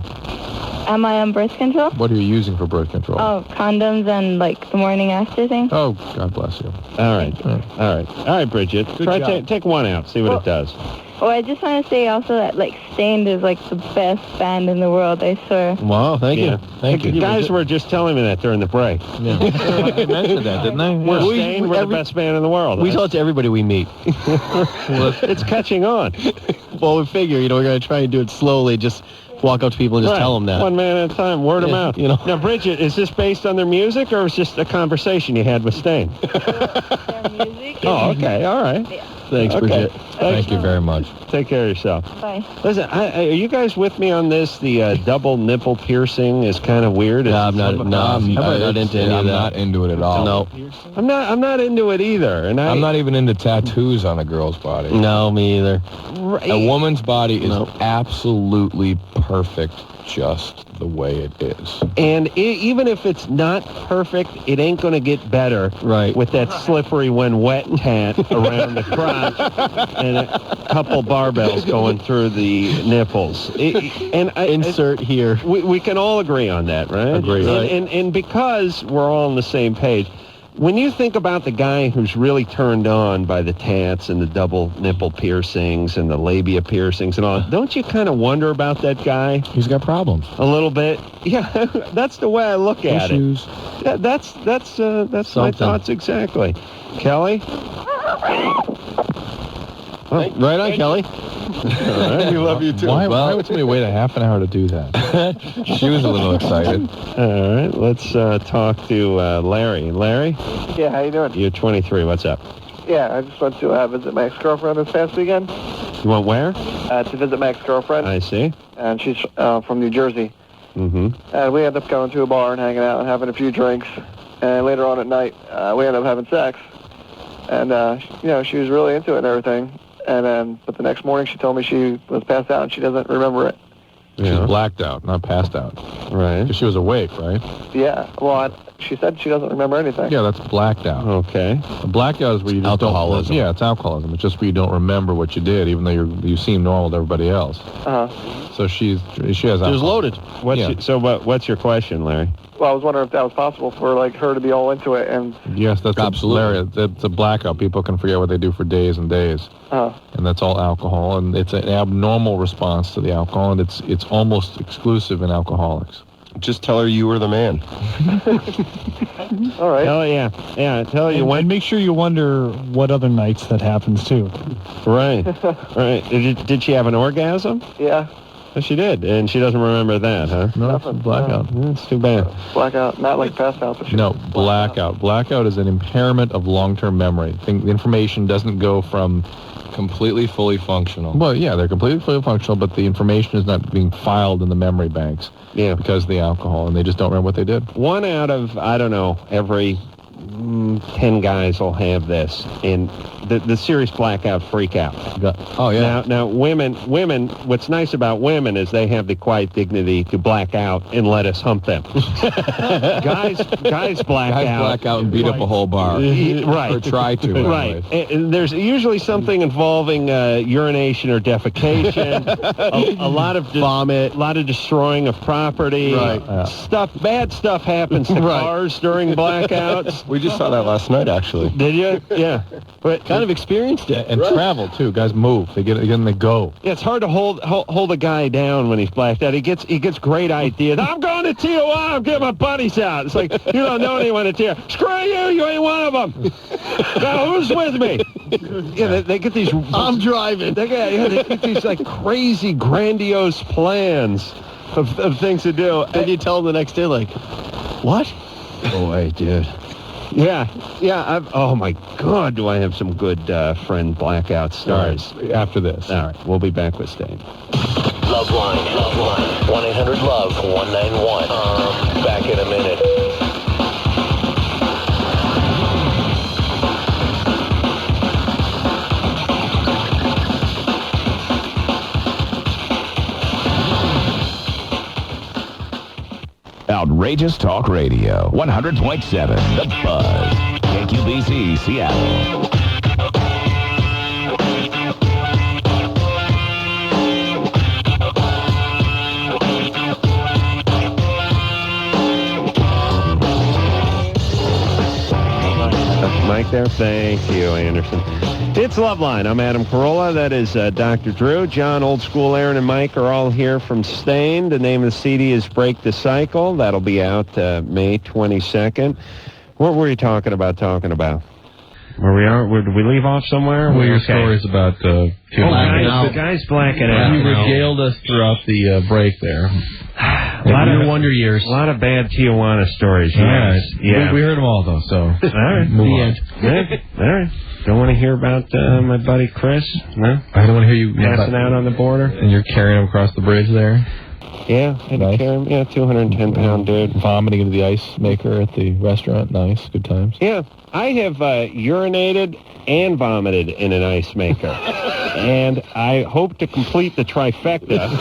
Am I on birth control? What are you using for birth control? Oh, condoms and the morning after thing? Oh, God bless you. All right, Bridget. Try take one out. See what it does. Oh, I just want to say also that Stained is the best band in the world, I swear. Wow, thank you. Thank you. The guys were just telling me that during the break. Yeah. I mentioned that, didn't I? We're Stained, we're the best band in the world. We tell it to everybody we meet. It's catching on. Well, we figure, we're going to try and do it slowly, just walk up to people and just tell them that. One man at a time, word of mouth. Now, Bridget, is this based on their music or is this just a conversation you had with Stain? Their music. Oh, okay, all right. Yeah. Thanks, Bridget. Thank you very much. Take care of yourself. Bye. Listen, are you guys with me on this? The double nipple piercing is kind of weird. No, I'm not into any of that. I'm not into it at all. No. I'm not into it either. And I'm not even into tattoos on a girl's body. No, me either. A woman's body is absolutely perfect just the way it is. And even if it's not perfect, it ain't going to get better with that slippery when wet tat around the crotch and a couple barbells going through the nipples. Insert here. We can all agree on that, right? Agree. And because we're all on the same page, when you think about the guy who's really turned on by the tats and the double nipple piercings and the labia piercings and all, don't you kind of wonder about that guy? He's got problems. A little bit. Yeah, that's the way I look at Issues. it. Yeah, that's my thoughts exactly. Kelly? Oh, right on, Kelly. All right, we love you too. Why would somebody wait a half an hour to do that? She was a little excited. All right, let's talk to Larry. Larry? Yeah, how you doing? You're 23. What's up? Yeah, I just went to visit my ex-girlfriend this past weekend. You want where? To visit my ex-girlfriend. I see. And she's from New Jersey. Mm-hmm. And we ended up going to a bar and hanging out and having a few drinks. And later on at night, we ended up having sex. And, she was really into it and everything. And then, but the next morning she told me she was passed out and she doesn't remember it. She's blacked out, not passed out. Right. 'Cause she was awake, right? Yeah. Well, she said she doesn't remember anything. Yeah, that's blacked out. Okay. A blackout is where you just Alcoholism. don't. Yeah, it's alcoholism. It's just where you don't remember what you did, even though you seem normal to everybody else. So she has alcohol. It was loaded. What's your question, Larry? Well, I was wondering if that was possible for like her to be all into it and. Yes, that's Absolutely. That's a blackout. People can forget what they do for days and days. And that's all alcohol, and it's an abnormal response to the alcohol, and it's almost exclusive in alcoholics. Just tell her you were the man. All right. Oh yeah. Tell you And make sure you wonder what other nights that happens too. Right. Right. Did she have an orgasm? Yeah. Oh, she did, and she doesn't remember that, huh? No, it's a blackout. That's too bad. Blackout, not like passed out. But No, blackout. Blackout is an impairment of long-term memory. The information doesn't go from completely fully functional. Well, yeah, they're completely fully functional, but the information is not being filed in the memory banks. Yeah. Because of the alcohol, and they just don't remember what they did. 1 out of, I don't know, every 10 guys will have this, and the serious blackout freak out. Oh, yeah. Now, women, what's nice about women is they have the quiet dignity to black out and let us hump them. Guys black out. Guys black out and beat up a whole bar. Right. Or try to. Right. Anyway. And there's usually something involving urination or defecation, a lot of vomit, a lot of destroying of property. Right. Bad stuff happens to cars during blackouts. We just saw that last night, actually. Did you? Yeah. But Kind of experienced it. And travel, too. Guys move. They get and they go. yeah, it's hard to hold a guy down when he's blacked out. He gets great ideas. I'm going to Tijuana. I'm getting my buddies out. It's like, you don't know anyone at Tijuana. Screw you. You ain't one of them. Now, who's with me? Yeah, they get these... I'm driving. They get these, like, crazy, grandiose plans of things to do. And you tell them the next day, like, what? Boy, dude. Yeah. Oh, my God, do I have some good friend blackout stories. Right, after this. All right, we'll be back with Stain. LoveLine. 1-800-LOVE-191. Back in a minute. Outrageous Talk Radio, 100.7 The Buzz, KQBC, Seattle. Mike there. Thank you, Anderson. It's LoveLine. I'm Adam Carolla. That is Dr. Drew. John, Old School, Aaron, and Mike are all here from Stain. The name of the CD is Break the Cycle. That'll be out May 22nd. What were you talking about? Where we are? Did we leave off somewhere? Well, your stories about the guys blacking out. You regaled us throughout the break there. A lot of wonder years. A lot of bad Tijuana stories. All right. Yeah. We heard them all, though, so all right. move on. All right. Don't want to hear about my buddy Chris? No? I don't want to hear you passing out on the border? And you're carrying him across the bridge there? Yeah, I had to carry him. Yeah, 210-pound dude. Vomiting into the ice maker at the restaurant. Nice. Good times. Yeah. I have urinated and vomited in an ice maker. And I hope to complete the trifecta.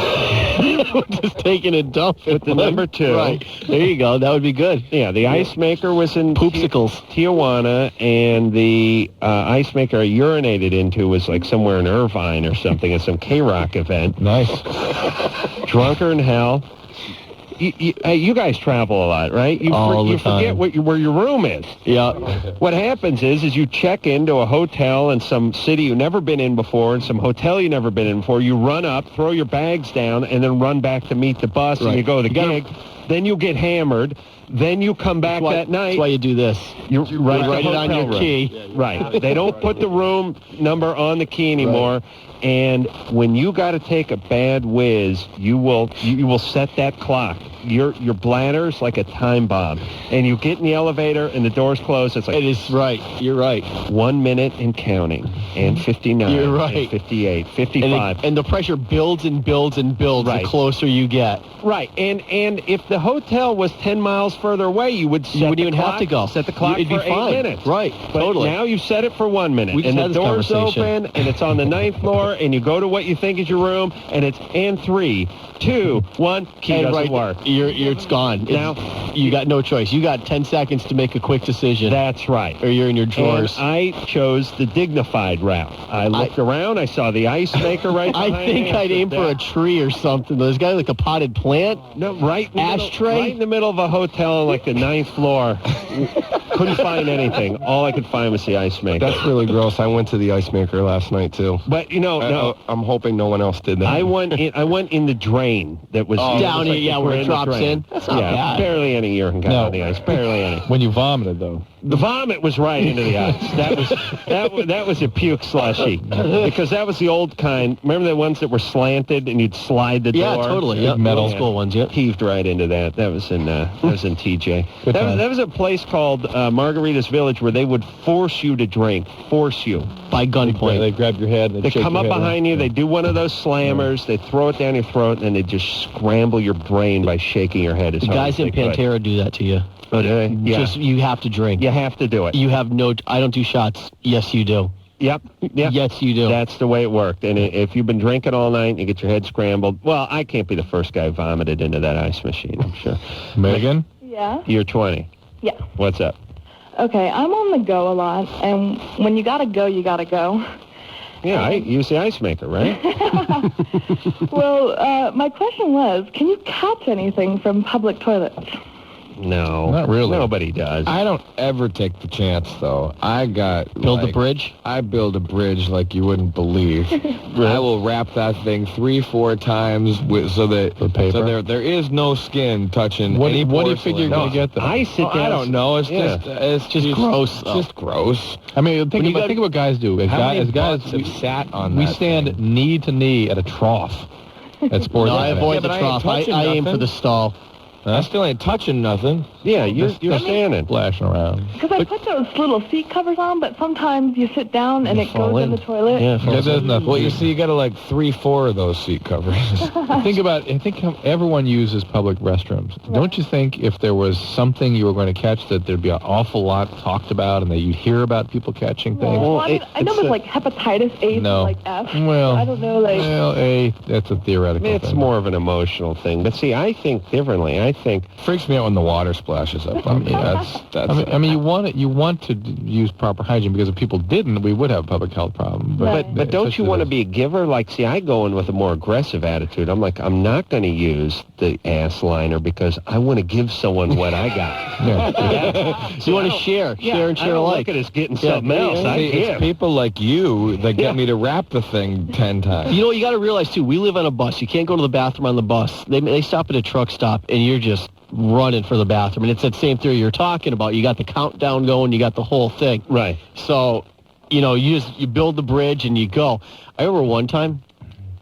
Just taking a dump with the number 2. Right. There you go. That would be good. Yeah, the ice maker was in Poopsicles. Tijuana, and the ice maker I urinated into was like somewhere in Irvine or something at some K-Rock event. Nice. Drunker than hell. you guys travel a lot, right? You forget where your room is. Yeah. What happens is you check into a hotel in some city you've never been in before, and some hotel you've never been in before. You run up, throw your bags down, and then run back to meet the bus, and you go to the gig. Then you get hammered. Then you come back that night. That's why you do this. You write it on your key. Right. They don't put the room number on the key anymore. Right. And when you got to take a bad whiz, you will set that clock. Your bladder's like a time bomb. And you get in the elevator and the doors close. It's like... It is right. You're right. 1 minute and counting. And 59. You're right. And 58. 55. And the pressure builds and builds and builds the closer you get. Right. And if the hotel was 10 miles further away, you wouldn't even have to go. Set the clock It'd be for 8 minutes. Right. But totally. now you set it for 1 minute. And the door's open, and it's on the 9th floor, and you go to what you think is your room, and it's 3, 2, 1, key doesn't work. It's gone. Now you got no choice. You got 10 seconds to make a quick decision. That's right. Or you're in your drawers. And I chose the dignified route. I looked around. I saw the ice maker right behind I think I'd aim for a tree or something. There's got like a potted plant. No, right in the ashtray. Right in the middle of a hotel on like the 9th floor. Couldn't find anything. All I could find was the ice maker. That's really gross. I went to the ice maker last night too. But no. I'm hoping no one else did that. I went in the drain that was down here. Where it drops in. That's not bad. Barely any urine got on the ice. Barely any. When you vomited, though. The vomit was right into the ice. That was a puke slushy, because that was the old kind. Remember the ones that were slanted and you'd slide the door? Yeah, totally. Yeah, metal school ones. Yeah, heaved right into that. That was in TJ. That was a place called Margaritas Village where they would force you to drink. Force you by gunpoint. They grab your head. They come up behind you. They do one of those slammers. They throw it down your throat, and they just scramble your brain by shaking your head as hard as they could. The guys in Pantera do that to you. Oh, do they? Yeah. Just, you have to drink. You have to do it. You have no... I don't do shots. Yes, you do. Yep. Yes, you do. That's the way it worked. And if you've been drinking all night and you get your head scrambled... Well, I can't be the first guy vomited into that ice machine, I'm sure. Megan? Yeah? You're 20. Yeah. What's up? Okay, I'm on the go a lot, and when you gotta go, you gotta go. Yeah, I use the ice maker, right? Well, my question was, can you catch anything from public toilets? No. Not really. Nobody does. I don't ever take the chance, though. Build a bridge? I build a bridge like you wouldn't believe. I will wrap that thing 3-4 times so that there is no skin touching any porcelain. What do you figure you're going to get, though? I don't know. It's just gross. It's just gross. I mean, think what guys do. As guys, we sat on we that stand thing. knee to knee at a trough at sports. No, I avoid the trough. I aim for the stall. I still ain't touching nothing. Yeah, you're standing. Splashing around. Because I put those little seat covers on, but sometimes you sit down and it goes in the toilet. Yeah, there's nothing. Well, you see, you got to like 3-4 of those seat covers. I think everyone uses public restrooms. Right. Don't you think if there was something you were going to catch that there'd be an awful lot talked about and that you'd hear about people catching things? Well, I know there's like hepatitis A to like F. Well, I don't know, like... Well, that's a theoretical thing. It's more of an emotional thing. But see, I think differently. I think... Freaks me out when the water splashes up on me. You want to use proper hygiene, because if people didn't, we would have a public health problem. But don't you want to be a giver? Like, see, I go in with a more aggressive attitude. I'm like, I'm not going to use the ass liner because I want to give someone what I got. So you want to share and share alike. Look at us getting something else. It's people like you that get me to wrap the thing 10 times. You know, you got to realize too, we live on a bus. You can't go to the bathroom on the bus. They stop at a truck stop, and you're just running for the bathroom. And it's that same theory you're talking about. You got the countdown going, you got the whole thing. Right. So, you build the bridge and you go. I remember one time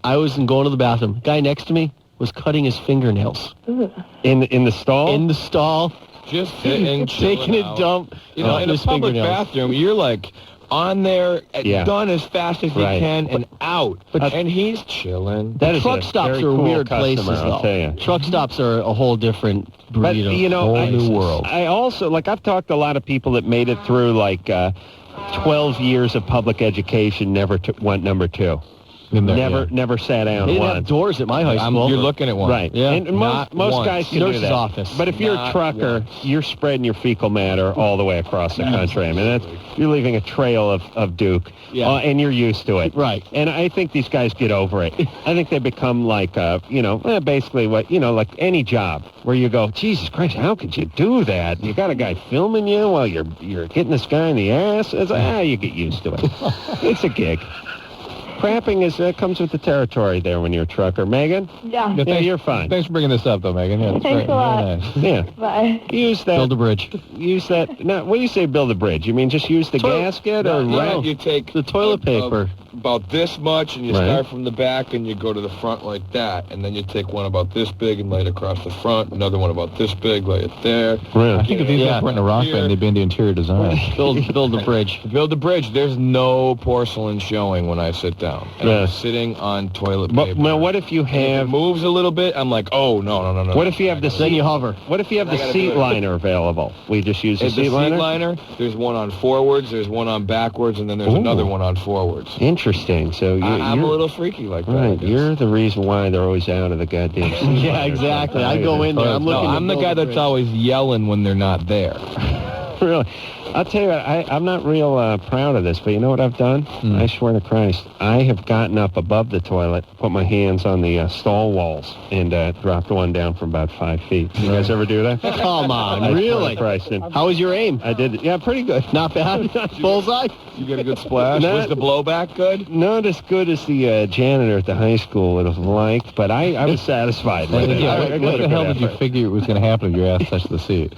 I was going to the bathroom. Guy next to me was cutting his fingernails. In the stall? In the stall. Just sitting, taking a dump. In a public bathroom, you're like on there, done as fast as you can, and out. And he's chilling. Truck stops are weird places, though. Truck stops are a whole different breed of whole new world. I also, I've talked to a lot of people that made it through, 12 years of public education, never went number 2. In there, Never sat down They didn't once. have doors at my high school. You're looking at one. Right. Yeah. And most once. guys can do Nurse's that. office. But if you're a Not trucker, you're spreading your fecal matter all the way across the country. I mean, you're leaving a trail of Duke, and you're used to it. Right. And I think these guys get over it. I think they become like, basically what, like any job where you go, Jesus Christ, how could you do that? You got a guy filming you while you're getting this guy in the ass. It's like, you get used to it. It's a gig. Crapping comes with the territory there when you're a trucker. Megan? Yeah. Yeah, you're fine. Thanks for bringing this up, though, Megan. Yeah, Thanks a lot. Very nice. Yeah. Bye. Use that. Build a bridge. Use that. Now, what do you say build a bridge? You mean just use the gasket or No, you take the toilet paper. About this much, and you Right. start from the back, and you go to the front like that, and then you take one about this big and lay it across the front, another one about this big, lay it there. I think if these guys weren't in a rock band, they'd be into interior design. Build a bridge. Build a bridge. There's no porcelain showing when I sit down. And I'm sitting on toilet paper. But now, what if you If have? it moves a little bit, I'm like, oh, no. What if you have the Then seat? you hover. What if you have the I gotta seat do it. liner available? We just use the The seat seat liner. liner, there's one on forwards, there's one on backwards, and then there's another one on forwards. Interesting. So I'm you're a little freaky like that. right. You're the reason why they're always out of the goddamn seat Yeah, liner. exactly. I go in there. I'm No, looking. to I'm the build guy a that's bridge. always yelling when they're not there. Really. I'll tell you what, I'm not real proud of this, but you know what I've done? I swear to Christ, I have gotten up above the toilet, put my hands on the stall walls, and dropped one down from about 5 feet. You guys ever do that? Come on, I swear really? to Christ, and How was your aim? I did. Yeah, pretty good. Not bad. Bullseye. You get a good splash? Not- Was the blowback good? Not as good as the janitor at the high school would have liked, but I was satisfied with it. I What got a the hell good did you effort. figure was going to happen if your ass touched the seat?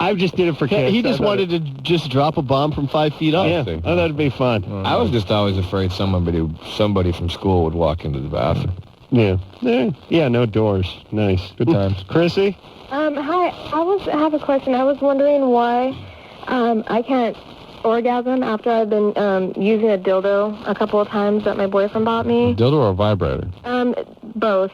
I just did it for kids. He just wanted to just drop a bomb from 5 feet up. Yeah, I thought it'd be fun. I was just always afraid somebody from school would walk into the bathroom. Yeah, no doors. Nice. Good times. Chrissy? Hi. I have a question. I was wondering why I can't orgasm after I've been using a dildo a couple of times that my boyfriend bought me. Dildo or a vibrator? Both.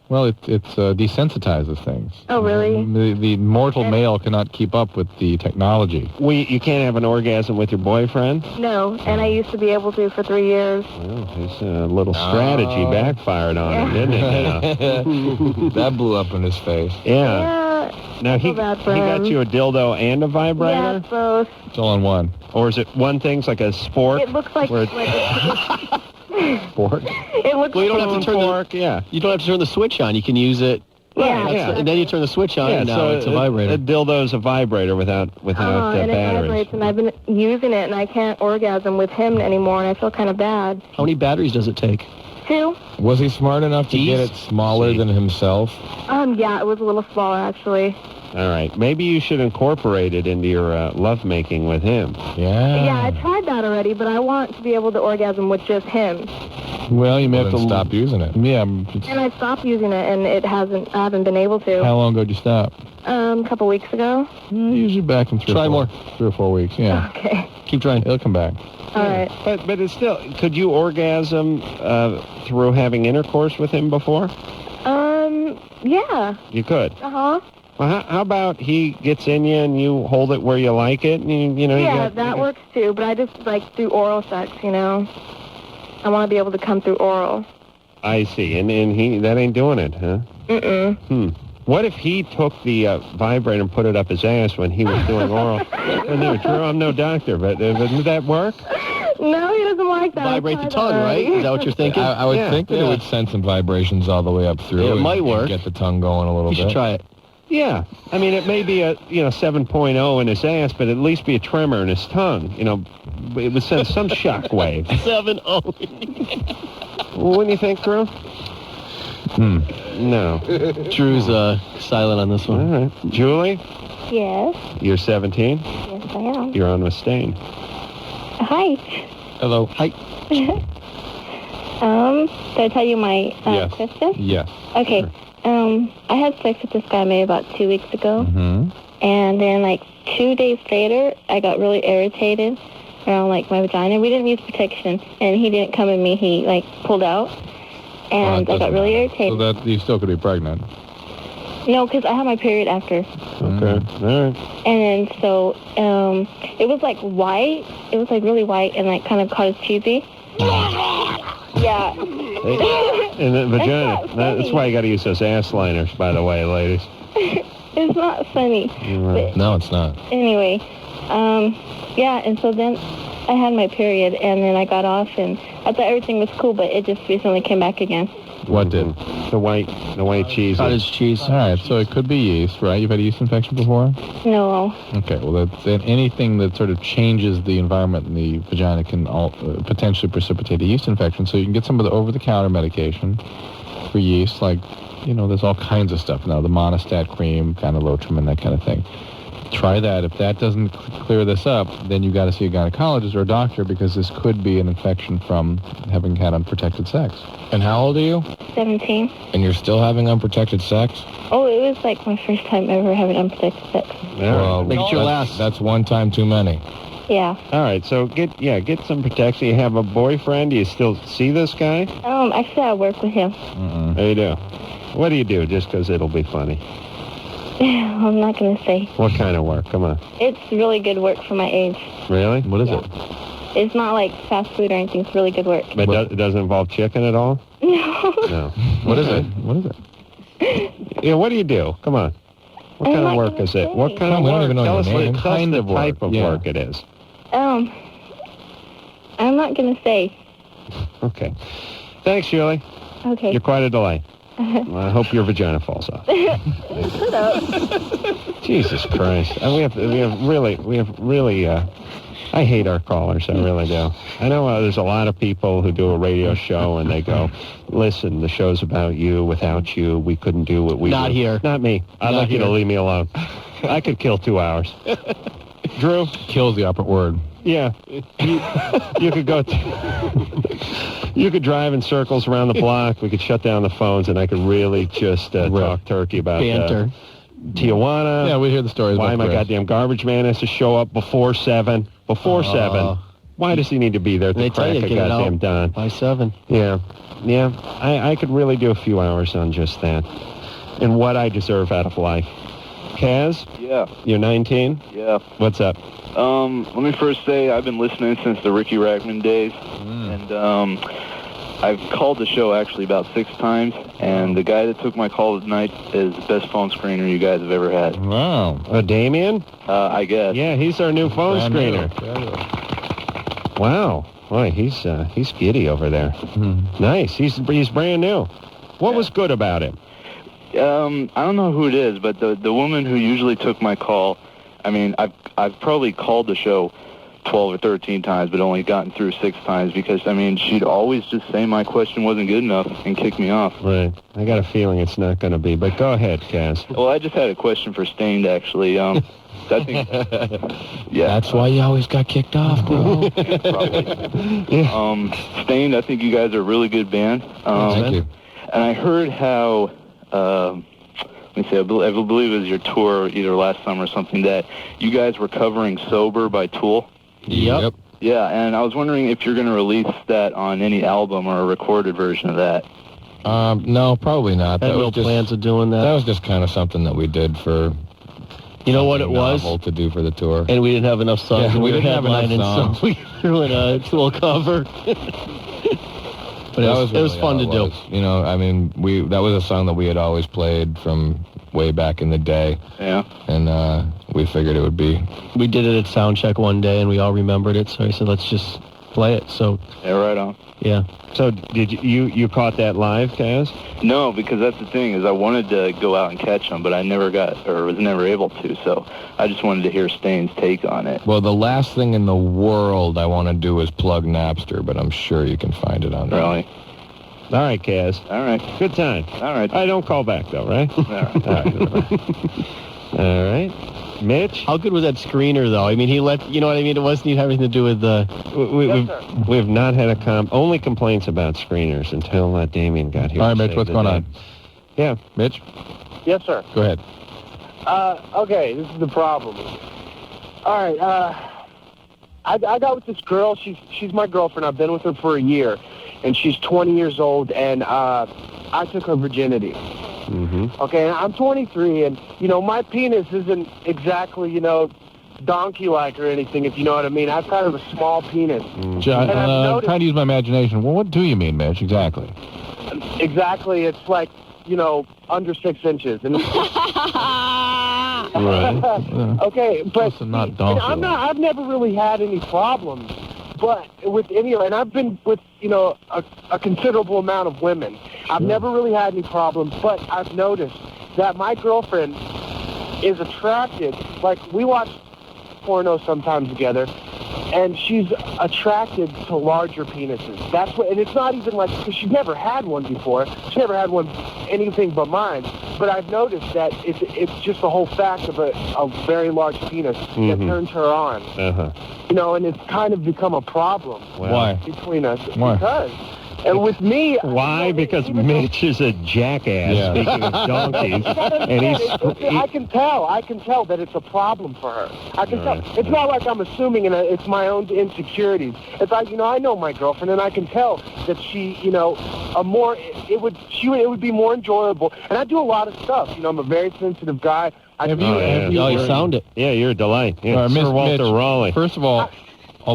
Well, it desensitizes things. Oh, really? The mortal male cannot keep up with the technology. You can't have an orgasm with your boyfriend? No, and I used to be able to for 3 years. Well, his little strategy backfired on him, didn't it? That blew up in his face. Yeah. Now, he bad for got him. you a dildo and a vibrator? Yeah, both. It's all in one. Or is it one thing's like a spork? It looks like... where it- Spork? It looks Well, you don't have to turn Fork, yeah. You don't have to turn the switch on. You can use it. Yeah. And then you turn the switch on, and now so it's a vibrator. A dildo's a vibrator without and it batteries. vibrates, and I've been using it, and I can't orgasm with him anymore, and I feel kind of bad. How many batteries does it take? 2? Was he smart enough to get it smaller than himself? Yeah, it was a little smaller, actually. All right. Maybe you should incorporate it into your lovemaking with him. Yeah, I tried that already, but I want to be able to orgasm with just him. Well, you may have to stop using it. Yeah. And I stopped using it, and I haven't been able to. How long ago did you stop? A couple weeks ago. Usually back in 3 or 4 weeks. Yeah. Okay. Keep trying. It'll come back. All right. But it's still, could you orgasm through having intercourse with him before? Yeah. You could. Uh-huh. Well, how about he gets in you and you hold it where you like it? And you know. Yeah, that works too, but I just like through oral sex, you know. I want to be able to come through oral. I see. And that ain't doing it, huh? Mm-mm. What if he took the vibrator and put it up his ass when he was doing oral? Drew, I'm no doctor, but would that work? No, he doesn't like that. Vibrate the tongue, right? Is that what you're thinking? I would think that it would send some vibrations all the way up through. Yeah, it and might work. Get the tongue going a little bit. You should try it. Yeah. I mean, it may be a 7.0 in his ass, but at least be a tremor in his tongue. You know, it would send some shock wave. 7.0. What do you think, Drew? No. Drew's silent on this one. All right. Julie? Yes. You're 17? Yes, I am. You're on with Stain. Hi. Hello. Hi. Did I tell you my Yes. question? Yes. Okay. I had sex with this guy maybe about 2 weeks ago. Mm-hmm. And then, like, 2 days later, I got really irritated around, like, my vagina. We didn't use protection, and he didn't come in me. He, like, pulled out, and I got really irritated. So that you still could be pregnant. No, because I had my period after. Okay. All right. And then, so, it was, like, white. It was, like, really white and, like, kind of caught as cheesy. Yeah. And the vagina. That's why you got to use those ass liners, by the way, ladies. It's not funny. But No, it's not. anyway, yeah, and so then I had my period, and then I got off, and I thought everything was cool, but it just recently came back again. What did? The white cheese. Cottage cheese. All right, so it could be yeast, right? You've had a yeast infection before? No. Okay, well, then anything that sort of changes the environment in the vagina can potentially precipitate a yeast infection. So you can get some of the over-the-counter medication for yeast, like, there's all kinds of stuff now, the Monostat cream, Gyne-Lotrimin, and that kind of thing. Try that. If that doesn't clear this up, then you got to see a gynecologist or a doctor, because this could be an infection from having had unprotected sex. And how old are you? 17. And you're still having unprotected sex? Oh, it was like my first time ever having unprotected sex. Well, Make it your last. That's one time too many. Yeah. All right, so get some protection. You have a boyfriend? Do you still see this guy? Actually, I work with him. There you do. What do you do? Just because it'll be funny. I'm not going to say. What kind of work? Come on. It's really good work for my age. Really? What is it? It's not like fast food or anything. It's really good work. But it doesn't involve chicken at all? No. No. What is it? What is it? Yeah, what do you do? Come on. What kind of work is it? What kind of We work? don't even know Tell your us name. the type of work it is. I'm not going to say. Okay. Thanks, Julie. Okay. You're quite a delight. Well, I hope your vagina falls off. Shut up. Jesus Christ. We have really, I hate our callers, I really do. I know there's a lot of people who do a radio show and they go, listen, the show's about you. Without you, we couldn't do what we do. Not here. Not me. I'd like you to leave me alone. I could kill 2 hours. Drew? Kills the opposite word. Yeah. You could go... You could drive in circles around the block. We could shut down the phones, and I could really just talk turkey about banter. Tijuana. Yeah, we hear the stories. Why about my Chris. goddamn garbage man has to show up before 7? Before 7. Why does he need to be there at the They tell crack you, of get it goddamn out dawn? by 7. Yeah. I could really do a few hours on just that, and what I deserve out of life. Kaz? Yeah. You're 19? Yeah. What's up? Let me first say I've been listening since the Ricky Rackman days, and I've called the show actually about 6 times, and the guy that took my call tonight is the best phone screener you guys have ever had. Wow. Damien? I guess. Yeah, he's our new phone screener. Wow. Boy, he's giddy over there. Nice. He's brand new. What was good about him? I don't know who it is, but the woman who usually took my call, I mean, I've probably called the show 12 or 13 times, but only gotten through 6 times because, I mean, she'd always just say my question wasn't good enough and kick me off. Right. I got a feeling it's not going to be, but go ahead, Kaz. Well, I just had a question for Stained, actually. I think, yeah. That's why you always got kicked off, bro. Probably. Stained, I think you guys are a really good band. Thank you. And I heard how, let me see, I believe it was your tour either last summer or something, that you guys were covering Sober by Tool. Yep. Yeah, and I was wondering if you're going to release that on any album or a recorded version of that. No, probably not. I had no plans of doing that. That was just kind of something that we did for... You know what it was? Novel to do for the tour. And we didn't have enough songs. Yeah, we didn't have enough headlining, songs. so we threw in a Tool cover. But it was fun to do. You know, I mean, that was a song that we had always played from way back in the day. Yeah. And we figured it would be... We did it at Soundcheck one day, and we all remembered it, so I said, let's just play it. So Yeah, right on. Yeah. So did you caught that live, Kaz? No, because that's the thing, is I wanted to go out and catch them, but I never got, or was never able to, so I just wanted to hear Stain's take on it. Well, the last thing in the world I want to do is plug Napster, but I'm sure you can find it on there. Really? All right, Kaz. All right. Good time. All right. I don't call back, though, right? All right. All right. Mitch? How good was that screener, though? I mean, he let, you know what I mean? It wasn't even having to do with the... We've not had only complaints about screeners until Damien got here. All right, Mitch, what's going on? Yeah. Mitch? Yes, sir. Go ahead. Okay, this is the problem. All right, I got with this girl. She's my girlfriend. I've been with her for a year, and she's 20 years old, and I took her virginity. Mm-hmm. Okay, and I'm 23, and, you know, my penis isn't exactly, you know, donkey-like or anything, if you know what I mean. I have kind of a small penis. John, And I've I'm noticed- trying to use my imagination. Well, what do you mean, Mitch, exactly? Exactly, it's like, under 6 inches. And Right. Okay, but Close and not and donkey-like. I've never really had any problems, but with any, and I've been with, a considerable amount of women. I've never really had any problems, but I've noticed that my girlfriend is attracted, like we watch porno sometimes together, and she's attracted to larger penises. That's what, and it's not even like, because she's never had one before. She's never had one anything but mine. But I've noticed that it's just the whole fact of a very large penis that turns her on. And it's kind of become a problem. Why? Between us. Why? Because. And with me... Why? Because Mitch is a jackass, speaking of donkeys. And I can tell that it's a problem for her. I can tell. It's not like I'm assuming it's my own insecurities. It's like, I know my girlfriend, and I can tell that she, it would be more enjoyable. And I do a lot of stuff. I'm a very sensitive guy. you sound it. Yeah, you're a delight. Yeah, Sir Walter Mitch, Raleigh. First of all,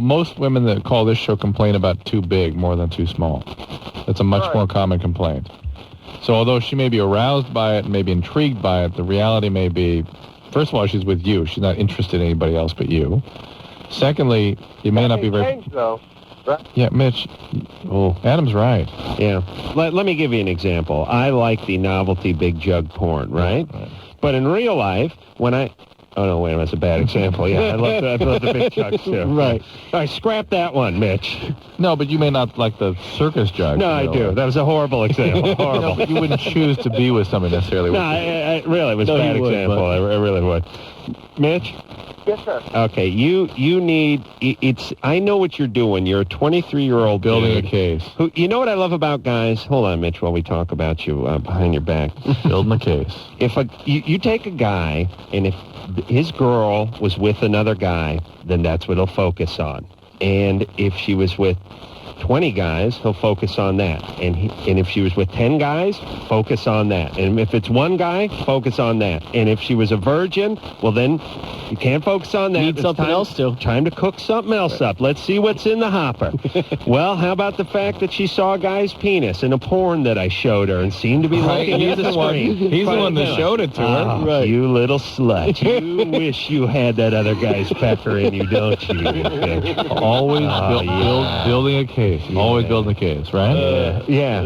most women that call this show complain about too big more than too small. That's a much more common complaint. So although she may be aroused by it and may be intrigued by it, the reality may be, first of all, she's with you. She's not interested in anybody else but you. Secondly, you may not be very... Changed, though. Right? Yeah, Mitch. Oh, Adam's right. Yeah. Let me give you an example. I like the novelty big jug porn, right? But in real life, when I... Oh, no, wait, that's a bad example. Yeah, I love the big jugs, too. Right. All right, scrap that one, Mitch. No, but you may not like the circus jug. No, I do. That was a horrible example. Horrible. No, but you wouldn't choose to be with somebody necessarily. No, I really, it was a bad example. I really would. Mitch? Yes, sir. Okay, you need, I know what you're doing. You're a 23-year-old building dude a case. Who, you know what I love about guys? Hold on, Mitch, while we talk about you behind your back. Building a case. If you take a guy, and if his girl was with another guy, then that's what he'll focus on. And if she was with 20 guys, he'll focus on that. And if she was with 10 guys, focus on that. And if it's one guy, focus on that. And if she was a virgin, well, then you can't focus on that. Need something else to. Time to cook something else up. Let's see what's in the hopper. Well, how about the fact that she saw a guy's penis in a porn that I showed her and seemed to be looking at the screen? He's the one that showed it to her. Oh, right. You little slut. You wish you had that other guy's pecker in you, don't you? Always building a case. Always building a case, right? Yeah.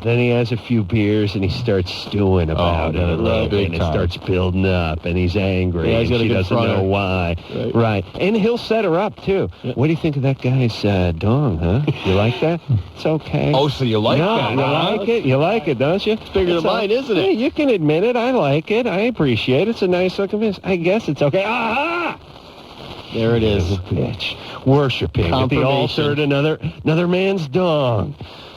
Then he has a few beers and he starts stewing about it a little bit, and it starts building up, and he's angry, and she doesn't know why. Right. And he'll set her up, too. What do you think of that guy's dong, huh? You like that? It's okay. Oh, so you like that? You like it? You like it, don't you? It's bigger than mine, isn't it? Yeah, you can admit it. I like it. I appreciate it. It's a nice looking piece. I guess it's okay. Aha! There it is. Bitch. Worshiping at the altar at another man's dong.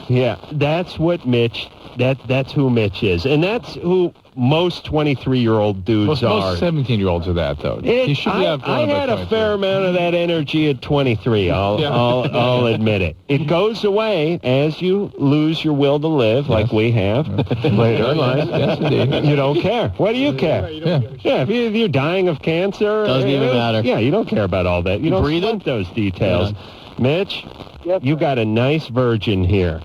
Yeah, that's what Mitch, that's who Mitch is. And that's who most 23-year-old dudes are. Most 17-year-olds are that, though. You should be I had a fair amount of that energy at 23. I'll admit it. It goes away as you lose your will to live, like we have later in life. Yes, indeed. You don't care. What do you care? Yeah, if you're dying of cancer. Doesn't even matter. Yeah, you don't care about all that. You don't want those details. Mitch, you got a nice virgin here.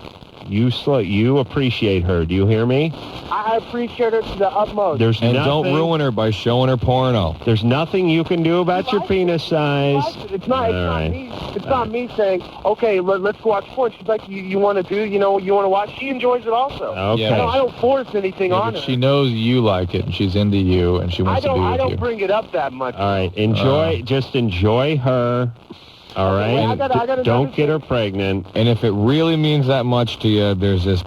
You appreciate her. Do you hear me? I appreciate her to the utmost. Don't ruin her by showing her porno. There's nothing you can do about your penis size. It's not me. It's not me saying, okay, let's go watch porn. She's like, you want to do, you want to watch. She enjoys it also. Okay. I don't force anything on her. She knows you like it, and she's into you, and she wants to be with you. I don't bring it up that much. All right, just enjoy her. All right? Don't get her pregnant. And if it really means that much to you, there's this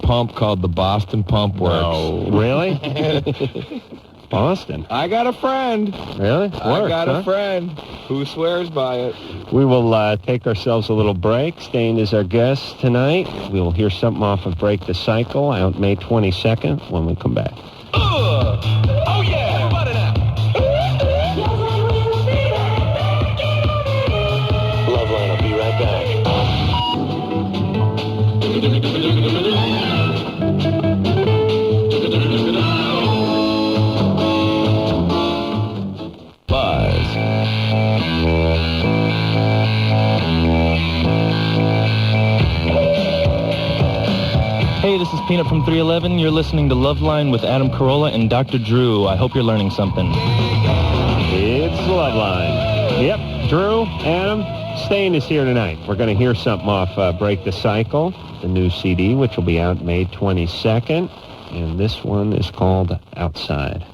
pump called the Boston Pump Works. No. Really? Boston? I got a friend. Really? I got a friend who swears by it. We will take ourselves a little break. Stain is our guest tonight. We will hear something off of Break the Cycle out May 22nd when we come back. Oh, yeah. Everybody now. LoveLine will be right back. Buzz. this is Peanut from 311. You're listening to LoveLine with Adam Carolla and Dr. Drew. I hope you're learning something. It's LoveLine. Yep, Drew, Adam, Stain is here tonight. We're going to hear something off Break the Cycle, the new CD, which will be out May 22nd. And this one is called Outside.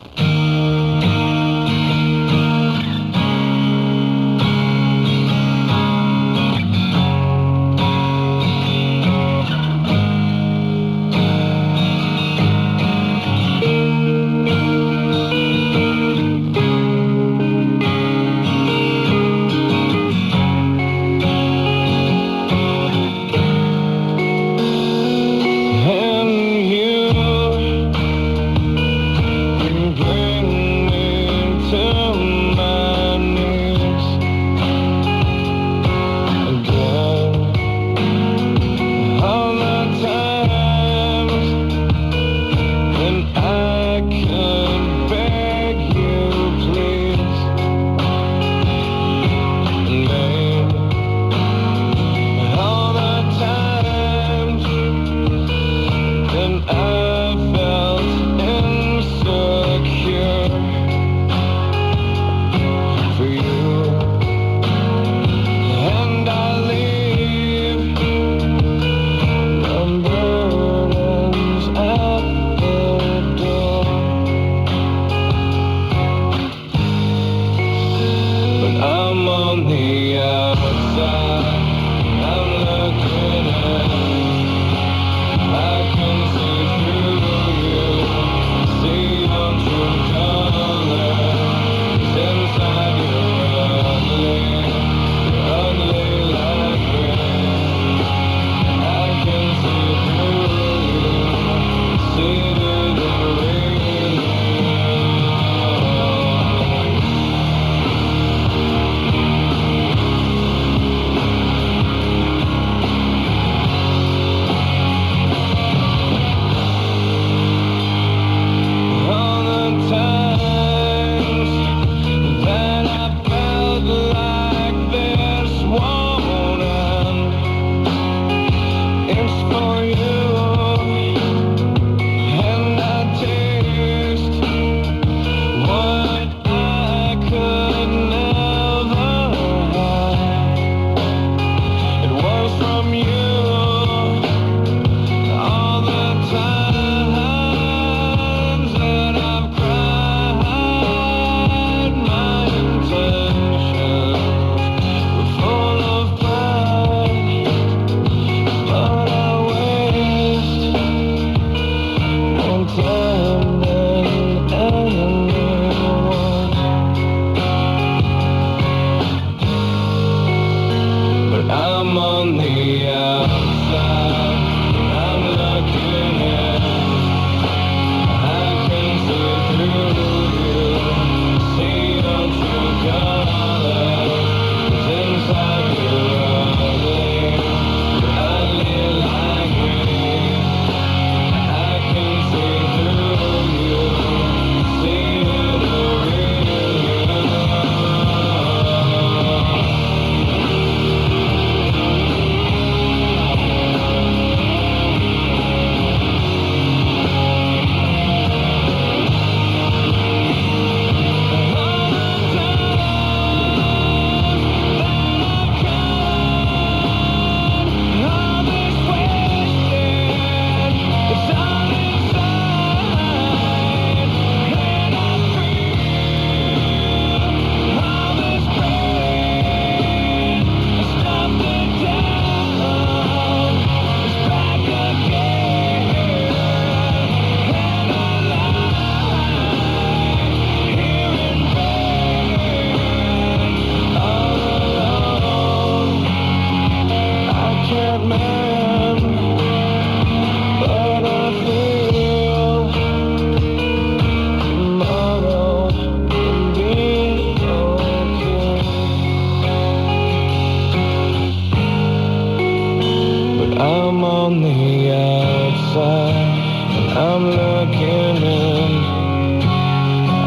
I'm looking in,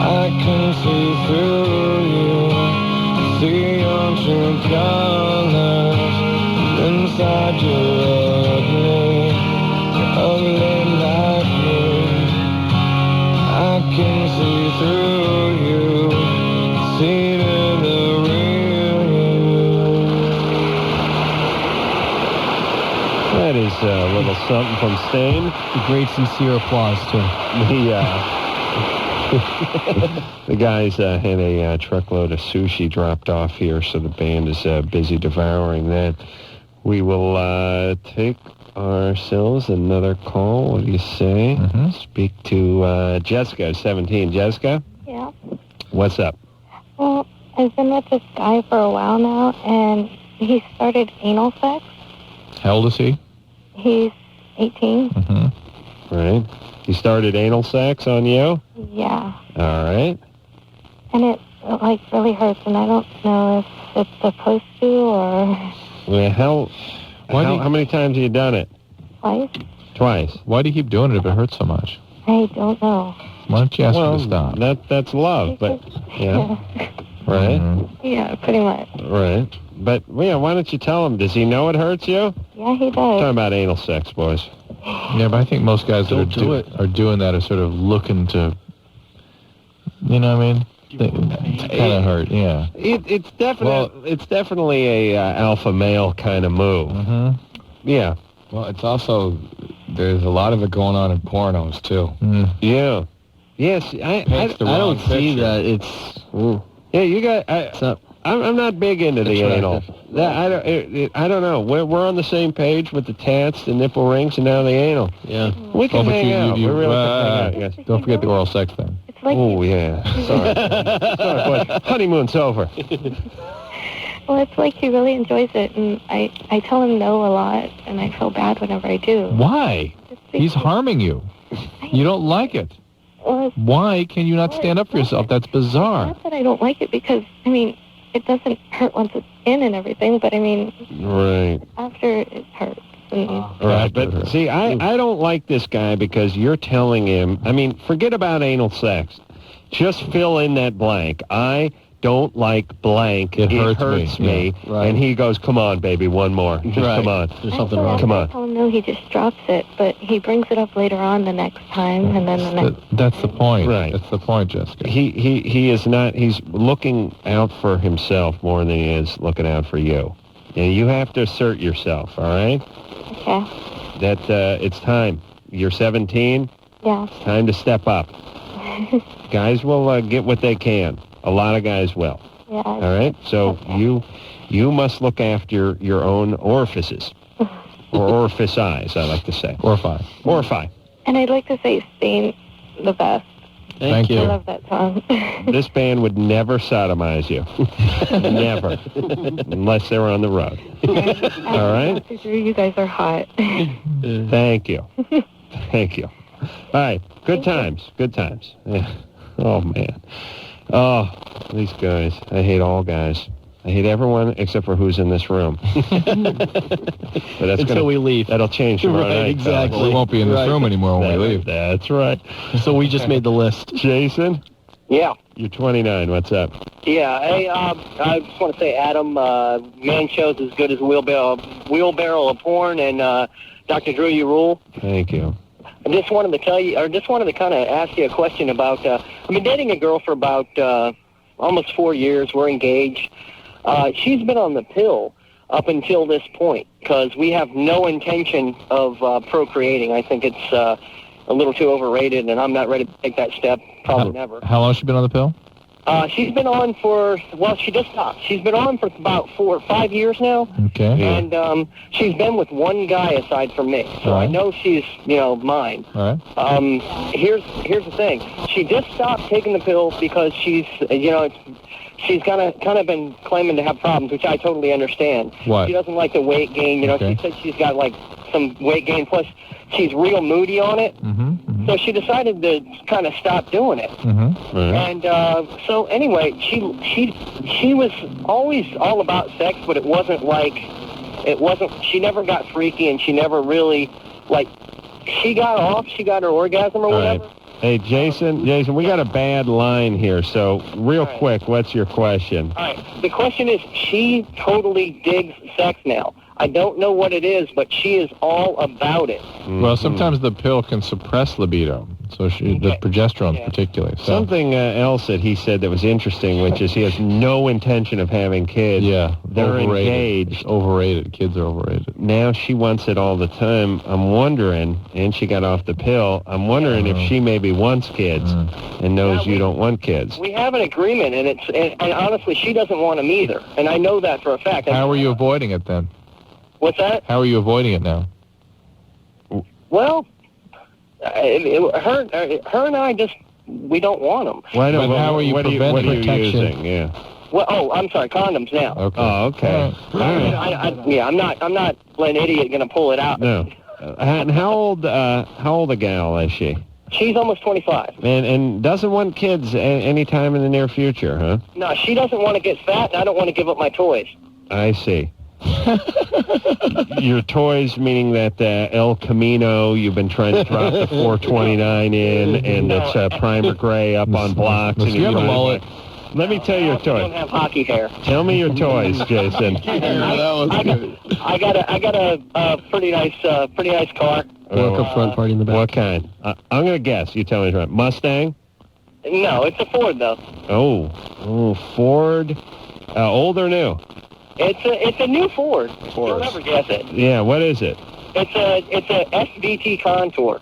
I can see through you, see your true colors inside your ugly, ugly. something from Stain. The great sincere applause to The guys had a truckload of sushi dropped off here, so the band is busy devouring that. We will take ourselves another call. What do you say? Speak to Jessica, 17. Jessica? Yeah. What's up? Well, I've been with this guy for a while now, and he started anal sex. How old is he? He's 18. Right. He started anal sex on you? Yeah. All right. And it, like, really hurts, and I don't know if it's supposed to or Well, how many times have you done it? twice. Twice. Why do you keep doing it if it hurts so much? I don't know. Why don't you ask him to stop? That's love, but yeah. Right? Yeah, pretty much. Right. But, yeah, why don't you tell him? Does he know it hurts you? Yeah, he does. Talking about anal sex, boys. Yeah, but I think most guys that are doing that are sort of looking to, you know what I mean? It's kind of hurt, yeah. It's definitely a alpha male kind of move. Yeah. Well, it's also, there's a lot of it going on in pornos, too. Yeah. Yes, I don't see that. It's... Yeah, you got... I'm not big into the anal. I don't know. We're on the same page with the tats, the nipple rings, and now the anal. Yeah. We can hang out. We really can hang out. Yes. Don't forget the oral sex thing. Oh, yeah. Sorry. Sorry, boy. Honeymoon's over. Well, it's like he really enjoys it, and I tell him no a lot, and I feel bad whenever I do. Why? He's harming you. You don't like it. Well, Why can you not stand up for yourself? That's bizarre. not that I don't like it, because, I mean, it doesn't hurt once it's in and everything, but, I mean, Right. after it hurts. And Right, but see, I don't like this guy because you're telling him, I mean, forget about anal sex. Just fill in that blank. I don't like blank. It hurts me. Yeah, right. And he goes, come on, baby, one more. Just come on. There's something wrong. Come I on. tell him no, he just drops it, but he brings it up later on the next time, and then the next. That's the point. Right. That's the point, Jessica. He is not, he's looking out for himself more than he is looking out for you. And you have to assert yourself, all right? Okay. That it's time. You're 17. Yeah. It's time to step up. Guys will get what they can. A lot of guys will. Yeah. All right? So you must look after your own orifices. Or orifices, I like to say. Orifi. And I'd like to say Stain the best. Thank you. I love that song. This band would never sodomize you. Never. Unless they're on the road. All right? You guys are hot. Thank you. Thank you. All right. Good times. Good times. Yeah. Oh, man. Oh, these guys. I hate all guys. I hate everyone except for who's in this room. But that's Until we leave. That'll change tomorrow night. Exactly. We won't be in this room anymore when we leave. That's right. So we just made the list. Jason? Yeah. You're 29. What's up? Yeah. Hey, I just want to say, Adam, man show's as good as wheelbarrow of porn, and Dr. Drew, you rule. Thank you. I just wanted to tell you, or just wanted to kind of ask you a question about, I've been dating a girl for about almost 4 years. We're engaged. She's been on the pill up until this point because we have no intention of procreating. I think it's a little too overrated, and I'm not ready to take that step, probably never. How long has she been on the pill? She's been on for, well, she just stopped. She's been on for about 4 or 5 years now. Okay. And she's been with one guy aside from me. So I know she's, mine. All right. Here's the thing. She just stopped taking the pill because she's, she's kind of been claiming to have problems, which I totally understand. What? She doesn't like the weight gain. Okay. She said she's got, like, some weight gain. Plus, she's real moody on it. So she decided to kind of stop doing it. And so anyway, she was always all about sex, but it wasn't, she never got freaky, and she never really, she got off, she got her orgasm or whatever. Right. Hey, Jason, we got a bad line here, so real quick, what's your question? All right. The question is, she totally digs sex now. I don't know what it is, but she is all about it. Well, sometimes the pill can suppress libido. So the progesterone particularly. So. Something else that he said that was interesting, which is he has no intention of having kids. Yeah, they're overrated. engaged. It's overrated. Kids are overrated. Now she wants it all the time. I'm wondering, and she got off the pill. I'm wondering if she maybe wants kids and knows you don't want kids. We have an agreement, and honestly, she doesn't want them either, and I know that for a fact. How are you avoiding it then? What's that? How are you avoiding it now? Well, her and I just, we don't want them. Why don't? But how are you what are you preventing using? Yeah. Well, I'm sorry, condoms now. Okay. Oh, okay. All right. I'm not an idiot gonna pull it out. No. And how old a gal is she? She's almost 25. And doesn't want kids anytime in the near future, huh? No, she doesn't want to get fat, and I don't want to give up my toys. I see. Your toys, meaning that El Camino, you've been trying to drop the 429 in, and it's primer gray up on blocks. And you have a mullet. Let me tell you your I don't toys. have hockey hair. Tell me your toys, Jason. I got a pretty nice car. Work up front, party in the back. What kind? I'm going to guess. You tell me right. Mustang? No, it's a Ford though. Oh, Ford. Old or new? It's a new Ford. You'll never guess it. Yeah, what is it? It's a SVT Contour.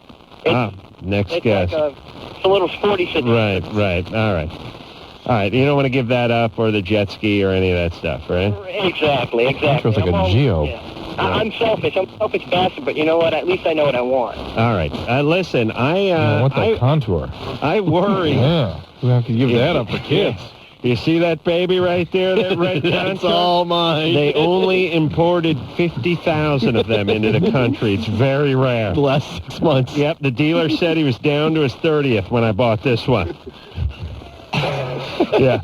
Next guess. It's a little sporty situation. Right. All right. You don't want to give that up or the jet ski or any of that stuff, right? Exactly. Feels like a Geo. Yeah. I'm selfish. I'm a selfish bastard, but you know what? At least I know what I want. All right. Listen, I want that Contour. I worry. Yeah. We have to give that up for kids. You see that baby right there, that red That's all mine. They only imported 50,000 of them into the country. It's very rare. The last 6 months. Yep, the dealer said he was down to his 30th when I bought this one. Yeah,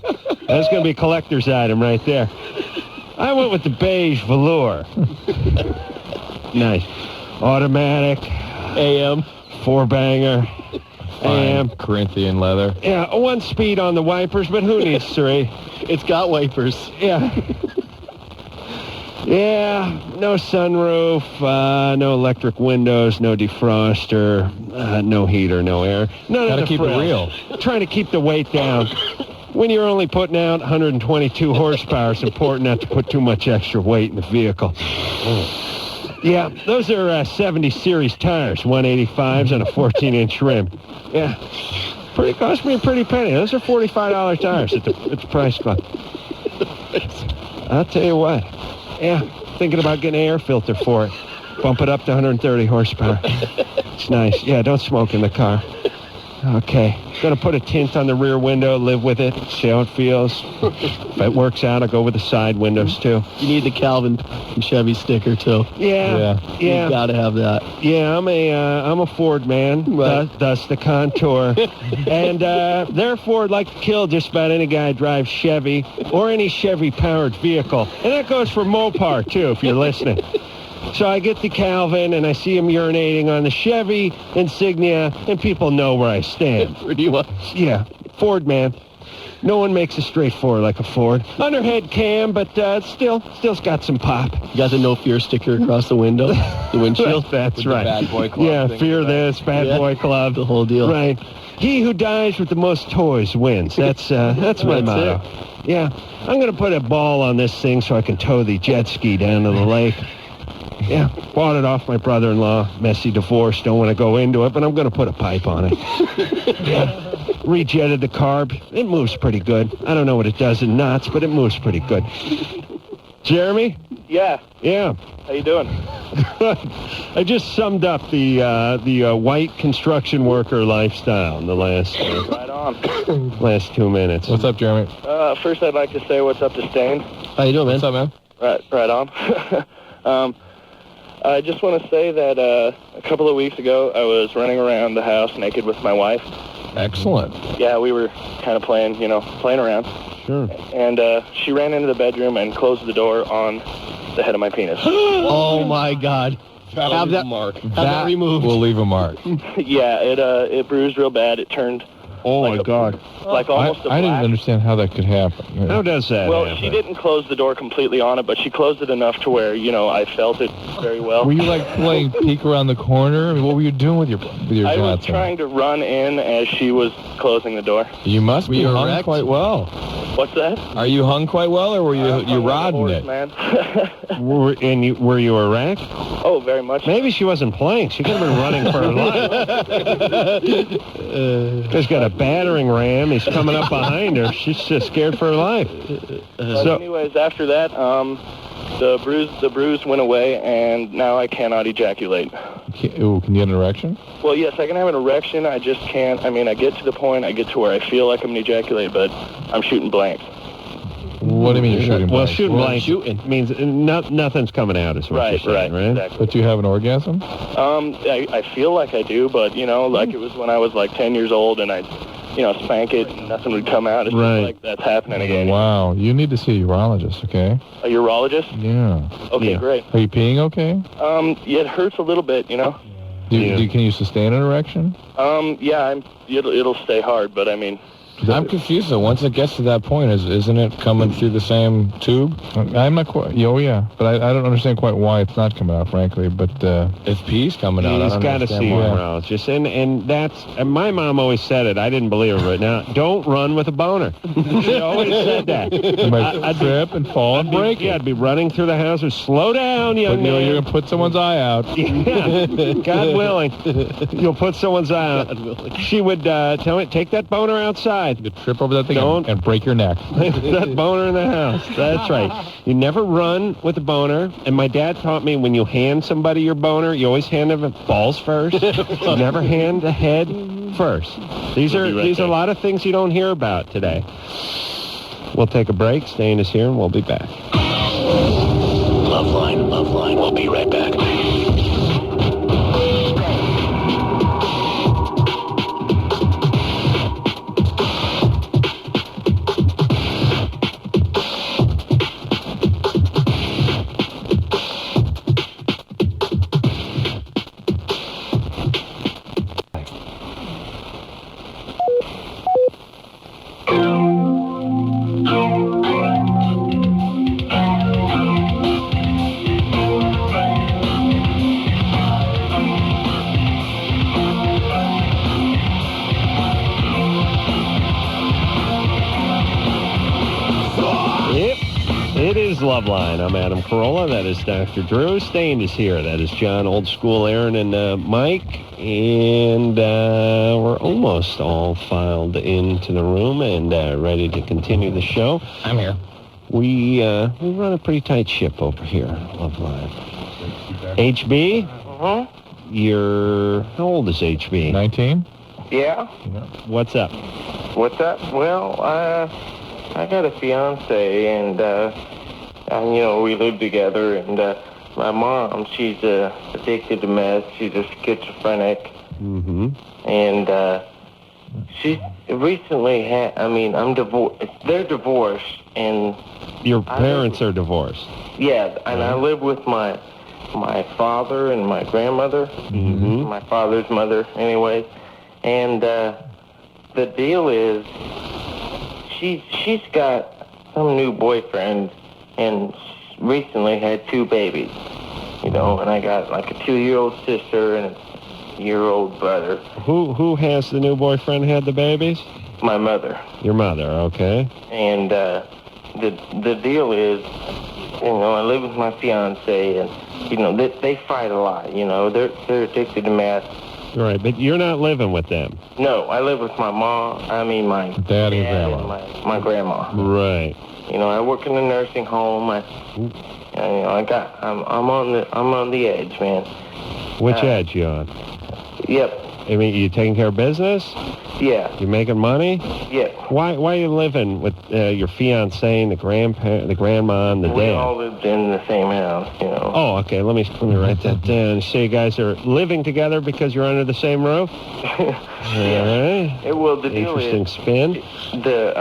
that's going to be a collector's item right there. I went with the beige velour. Nice. Automatic. AM. 4-banger. AM. Corinthian leather. Yeah, 1 speed on the wipers, but who needs 3? It's got wipers. Yeah. Yeah, no sunroof, no electric windows, no defroster, no heater, no air. Gotta keep it real. Trying to keep the weight down. When you're only putting out 122 horsepower, it's important not to put too much extra weight in the vehicle. Yeah, those are 70 series tires, 185s on a 14-inch rim. Yeah, cost me a pretty penny. Those are $45 tires at the price club. I'll tell you what. Yeah, thinking about getting an air filter for it. Bump it up to 130 horsepower. It's nice. Yeah, don't smoke in the car. Okay. Going to put a tint on the rear window, live with it, see how it feels. If it works out, I'll go with the side windows, too. You need the Calvin and Chevy sticker, too. Yeah. You got to have that. Yeah, I'm a Ford man, right. thus the Contour. And therefore, I'd like to kill just about any guy who drives Chevy or any Chevy-powered vehicle. And that goes for Mopar, too, if you're listening. So I get the Calvin, and I see him urinating on the Chevy Insignia, and people know where I stand. Pretty much. Yeah, Ford, man. No one makes a straightforward like a Ford. Underhead cam, but still's got some pop. You got the no fear sticker across the window, the windshield. That's right. Bad boy club. Yeah, fear this, bad boy club. The whole deal. Right. He who dies with the most toys wins. That's my motto. Yeah, I'm gonna put a ball on this thing so I can tow the jet ski down to the lake. Yeah, bought it off my brother-in-law. Messy divorce, don't want to go into it, but I'm going to put a pipe on it. Yeah. Rejetted the carb. It moves pretty good. I don't know what it does in knots, but it moves pretty good. Jeremy? Yeah. Yeah. How you doing? I just summed up the white construction worker lifestyle in the last Right on. last 2 minutes. What's up, Jeremy? First, I'd like to say what's up to Stain. How you doing, man? What's up, man? Right on. I just want to say that a couple of weeks ago, I was running around the house naked with my wife. Excellent. Yeah, we were kind of playing around. Sure. And she ran into the bedroom and closed the door on the head of my penis. Oh, my God. Have that mark. Have that removed. Will leave a mark. Yeah, it bruised real bad. It turned Oh, my God. Like almost a I didn't black. understand how that could happen. How does that Well, happen? she didn't close the door completely on it, but she closed it enough to where, I felt it very well. Were you like playing peek around the corner? I mean, what were you doing with your I was Johnson? trying to run in as she was closing the door. You must be hung erect? quite well. What's that? Are you hung quite well, or were you Hung like a rodding horse, it? man. Were you erect? Oh, very much. Maybe she wasn't playing. She could have been running for her life. He's got a battering ram. He's coming up behind her. She's just scared for her life. But anyways, after that, the bruise went away, and now I cannot ejaculate. Can you get an erection? Well, yes, I can have an erection. I just can't. I mean, I get to the point, I get to where I feel like I'm going to ejaculate, but I'm shooting blanks. What do you mean you're shooting Well, blanks? shooting blanks means nothing's coming out, is what you're saying, right? Exactly. But you have an orgasm? I feel like I do, but, like it was when I was like 10 years old, and I'd, spank it, and nothing would come out. It's just like that's happening again. Wow. You need to see a urologist, okay? A urologist? Yeah. Okay, great. Are you peeing okay? It hurts a little bit, Can you sustain an erection? Yeah, it'll stay hard, but I mean... I'm confused, though. Once it gets to that point, isn't it coming through the same tube? I'm not quite... Oh, yeah. But I don't understand quite why it's not coming out, frankly. But if pee's coming out, he's got to see a urologist. And that's... And my mom always said it. I didn't believe her. But now, don't run with a boner. She always said that. You might trip and fall and break it. Yeah, I'd be running through the house and slow down, young man. You're going to put someone's eye out. Yeah, God willing. You'll put someone's eye out. She would tell me, take that boner outside. You trip over that thing and break your neck. That boner in the house. That's right. You never run with a boner. And my dad taught me when you hand somebody your boner, you always hand them balls first. You never hand the head first. These are a lot of things you don't hear about today. We'll take a break. Stan is here, and we'll be back. LoveLine. We'll be right back. It is LoveLine. I'm Adam Carolla. That is Dr. Drew. Stain is here. That is John, Old School, Aaron, and Mike. And we're almost all filed into the room and ready to continue the show. I'm here. We run a pretty tight ship over here, LoveLine. HB? How old is HB? 19? Yeah? What's up? What's up? Well, I got a fiance, and we live together, and my mom, she's addicted to meth. She's a schizophrenic. Mm-hmm. And she recently had, I'm divorced. They're divorced, and... Your parents are divorced? Yeah, and I live with my father and my grandmother, my father's mother, anyway. And the deal is, she's got some new boyfriend, and recently had 2 babies, and I got like a 2-year-old sister and a year-old brother. Who has the new boyfriend had the babies? My mother. Your mother, okay. And the deal is, I live with my fiance, and they fight a lot. They're addicted to meth. Right, but you're not living with them. No, I live with my mom. My dad and grandma. And my grandma. Right. I work in a nursing home. I'm on the edge, man. Which edge you on? Yep. I mean, you taking care of business? Yeah. You making money? Yeah. Why are you living with your fiancé and the grandma and the We dad? all lived in the same house, Oh, okay. Let me write that down. So you guys are living together because you're under the same roof? Yeah. All right. Well, the deal Interesting is... spin. The,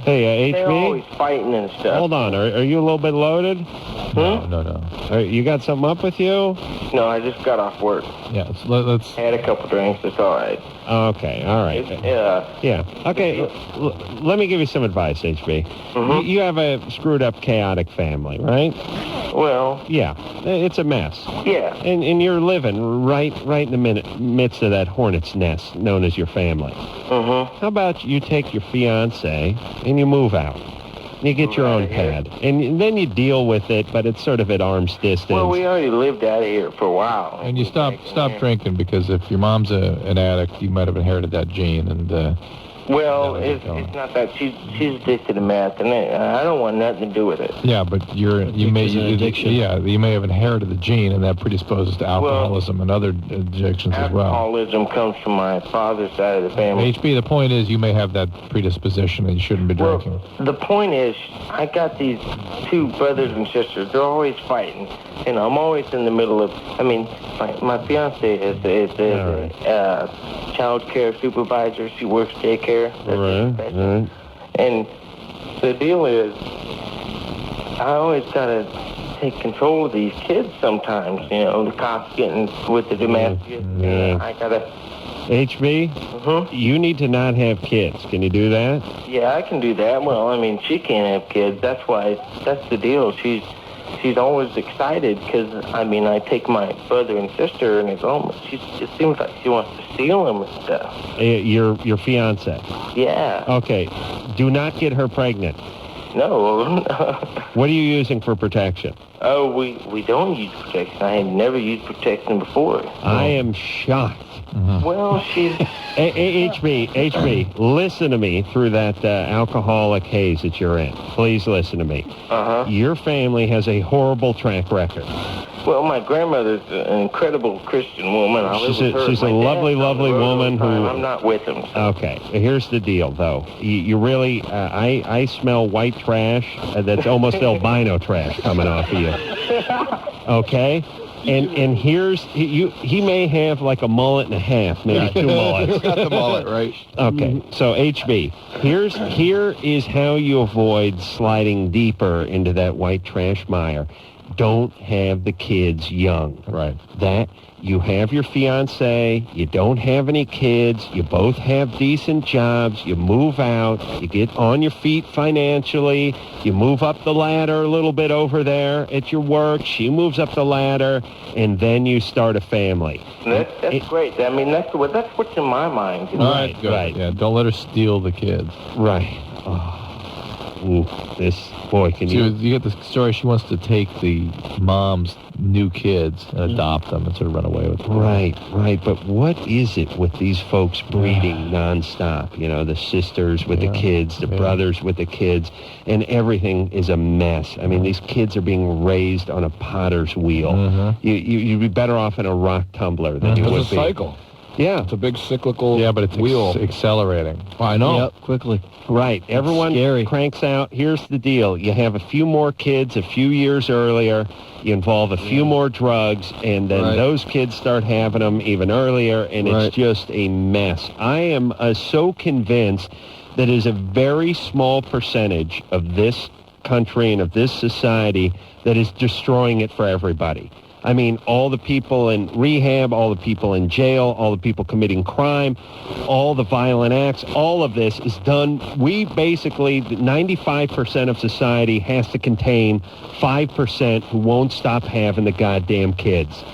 Hey, They're always HB? fighting and stuff. Hold on. Are you a little bit loaded? No. You got something up with you? No, I just got off work. Yeah, let's... I had a couple drinks. It's all right. Okay, all right. Yeah. Okay, let me give you some advice, HB. Mm-hmm. You have a screwed up, chaotic family, right? Well... Yeah, it's a mess. Yeah. And you're living right in the midst of that hornet's nest known as your family. Mm-hmm. How about you take your fiancé and you move out? You get your own pad. And then you deal with it, but it's sort of at arm's distance. Well, we already lived out of here for a while. And you stop drinking, because if your mom's an addict, you might have inherited that gene. And well, it's not that. She's addicted to meth, and I don't want nothing to do with it. yeah, but you may have inherited the gene, and that predisposes to alcoholism and other addictions as well. Alcoholism comes from my father's side of the family. HB, the point is you may have that predisposition and you shouldn't be drinking. The point is, I got these two brothers and sisters. They're always fighting. You know, I'm always in the middle of. I mean, my fiance is a child care supervisor. She works daycare. Right. And the deal is, I always gotta take control of these kids sometimes. You know, the cops getting with the domestic. I gotta. HB, you need to not have kids. Can you do that? Yeah, I can do that. Well, I mean, she can't have kids. That's the deal. She's always excited because, I mean, I take my brother and sister and it's almost, it seems like she wants to steal them and stuff. Your fiance? Yeah. Okay. Do not get her pregnant. No. What are you using for protection? Oh, we don't use protection. I had never used protection before. I am shocked. Well, she's... HB, listen to me through that alcoholic haze that you're in. Please listen to me. Uh-huh. Your family has a horrible track record. Well, my grandmother's an incredible Christian woman. I live with her. She's a lovely woman who... I'm not with them. So. Okay. Here's the deal, though. You really... I smell white trash that's almost albino trash coming off of you. Okay? And here's... He may have like a mullet and a half, maybe two mullets. Got the mullet, right? Okay. So, HB, here is how you avoid sliding deeper into that white trash mire. Don't have the kids young. Right. That you have your fiance, you don't have any kids, you both have decent jobs, you move out, you get on your feet financially, you move up the ladder a little bit over there at your work, she moves up the ladder, and then you start a family. That's great. I mean, that's what's in my mind. You know? Right, good. Right. Yeah, don't let her steal the kids. Right. Oh. Ooh, can you... You get the story, she wants to take the mom's new kids and adopt them and sort of run away with them. Right. But what is it with these folks breeding nonstop? You know, the sisters with the kids, the brothers with the kids, and everything is a mess. I mean, these kids are being raised on a potter's wheel. You'd be better off in a rock tumbler than you would be. It's a cycle. Yeah. It's a big cyclical but it's wheel. Accelerating. I know. Yep, quickly. Right. Everyone cranks out. Here's the deal. You have a few more kids a few years earlier. You involve a few more drugs, and then those kids start having them even earlier, and it's just a mess. I am so convinced that is a very small percentage of this country and of this society that is destroying it for everybody. I mean, all the people in rehab, all the people in jail, all the people committing crime, all the violent acts, all of this is done. We basically, 95% of society has to contain 5% who won't stop having the goddamn kids.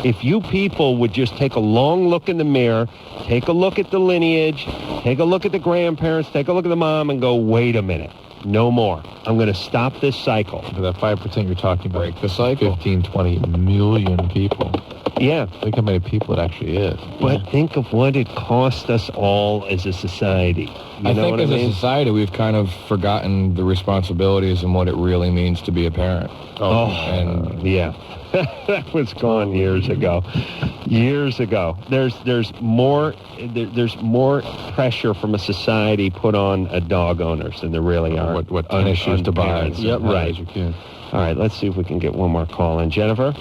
If you people would just take a long look in the mirror, take a look at the lineage, take a look at the grandparents, take a look at the mom and go, wait a minute. No more. I'm going to stop this cycle. That 5% you're talking about. Break the cycle. 15, 20 million people. Yeah. Think how many people it actually is. But think of what it cost us all as a society. I think as a society, we've kind of forgotten the responsibilities and what it really means to be a parent. Yeah. That was gone years ago. Years ago. There's more pressure from a society put on dog owners than there really are. What issues to buy. Yep. Right. All right, let's see if we can get one more call in. Jennifer?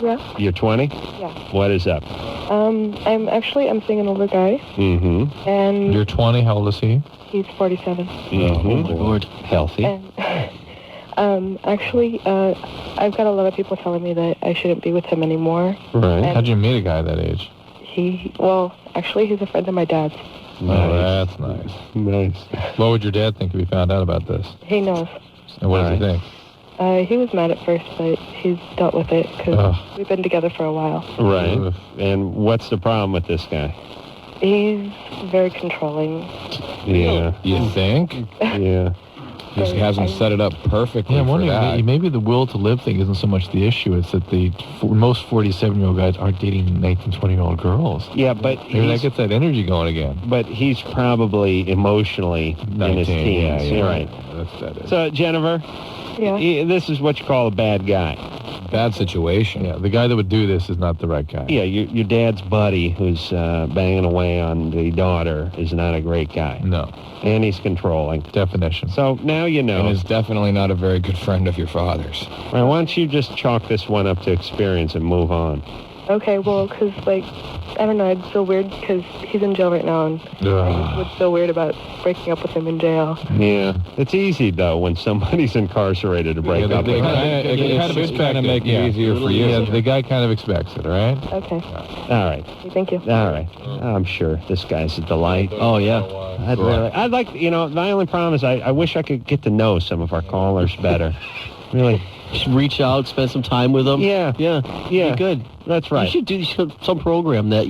Yeah. You're 20? Yeah. What is up? I'm seeing an older guy, Mm-hmm. and You're 20. How old is he? he's 47. Mm-hmm. Oh, my Lord. Healthy. And I've got a lot of people telling me that I shouldn't be with him anymore. Right. And How'd you meet a guy that age? he's a friend of my dad's. Oh, that's nice. Nice. What would your dad think if he found out about this? He knows. And what does he think? He was mad at first, but he's dealt with it because we've been together for a while. Right. And what's the problem with this guy? He's very controlling. Yeah. You think? Yeah. Just hasn't set it up perfectly. Yeah, I'm wondering, for that. maybe the will to live thing isn't so much the issue. It's that most 47-year-old guys are dating 19, 20-year-old girls. Yeah, but maybe that gets that energy going again. But he's probably emotionally 19, in his teens. Yeah, You're right. That is. So, Jennifer, this is what you call a bad guy. Bad situation. Yeah, the guy that would do this is not the right guy. Yeah, your dad's buddy who's banging away on the daughter is not a great guy. No. And he's controlling. Definition. So now you know. And is definitely not a very good friend of your father's. Right, why don't you just chalk this one up to experience and move on? Okay, well, because, I don't know, I'd feel weird because he's in jail right now, and I would feel weird about breaking up with him in jail. Yeah. It's easy, though, when somebody's incarcerated to break up with him. It kind of make it easier for you. Yeah, the guy kind of expects it, all right? Okay. All right. Thank you. All right. I'm sure this guy's a delight. Oh, yeah. I'd like, my only problem is I wish I could get to know some of our callers better. Really. Just reach out, spend some time with them. Yeah. Be good. That's right. You should do some program that,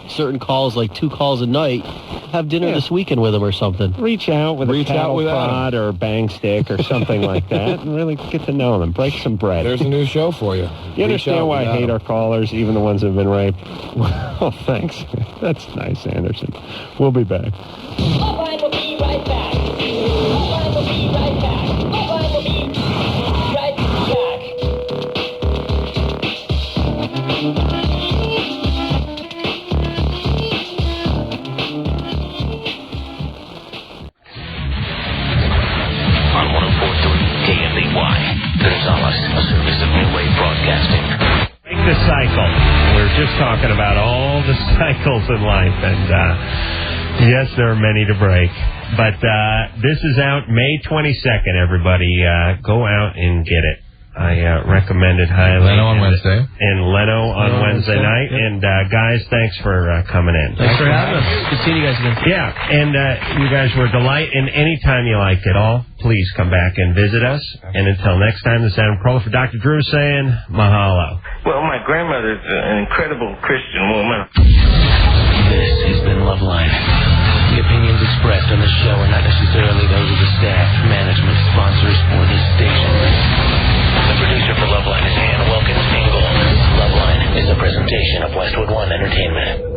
certain calls, like 2 calls a night, have dinner this weekend with them or something. Reach out with a cattle prod or a bang stick or something like that and really get to know them. Break some bread. There's a new show for you. You understand why I hate our callers, even the ones that have been raped? Well, thanks. That's nice, Anderson. We'll be back. LoveLine will be right back. LoveLine will be right back. LoveLine will be right back. On 104.3 KMBY, Gonzales, a service of New Wave Broadcasting. Break the cycle. We're just talking about all the cycles in life, and yes, there are many to break. But this is out May 22nd, everybody. Go out and get it. I recommend it highly. Leno on Wednesday. And Leno on Wednesday night. Yep. And guys, thanks for coming in. Thanks for having us. Good seeing you guys again. Yeah, and you guys were a delight. And anytime you liked it all, please come back and visit us. And until next time, this is Adam Carolla for Dr. Drew saying mahalo. Well, my grandmother's an incredible Christian woman. This has been LoveLine. The opinions expressed on this show are not necessarily those of the staff, management, sponsors, or this station. The producer for LoveLine is Ann Wilkins Engel. LoveLine is a presentation of Westwood One Entertainment.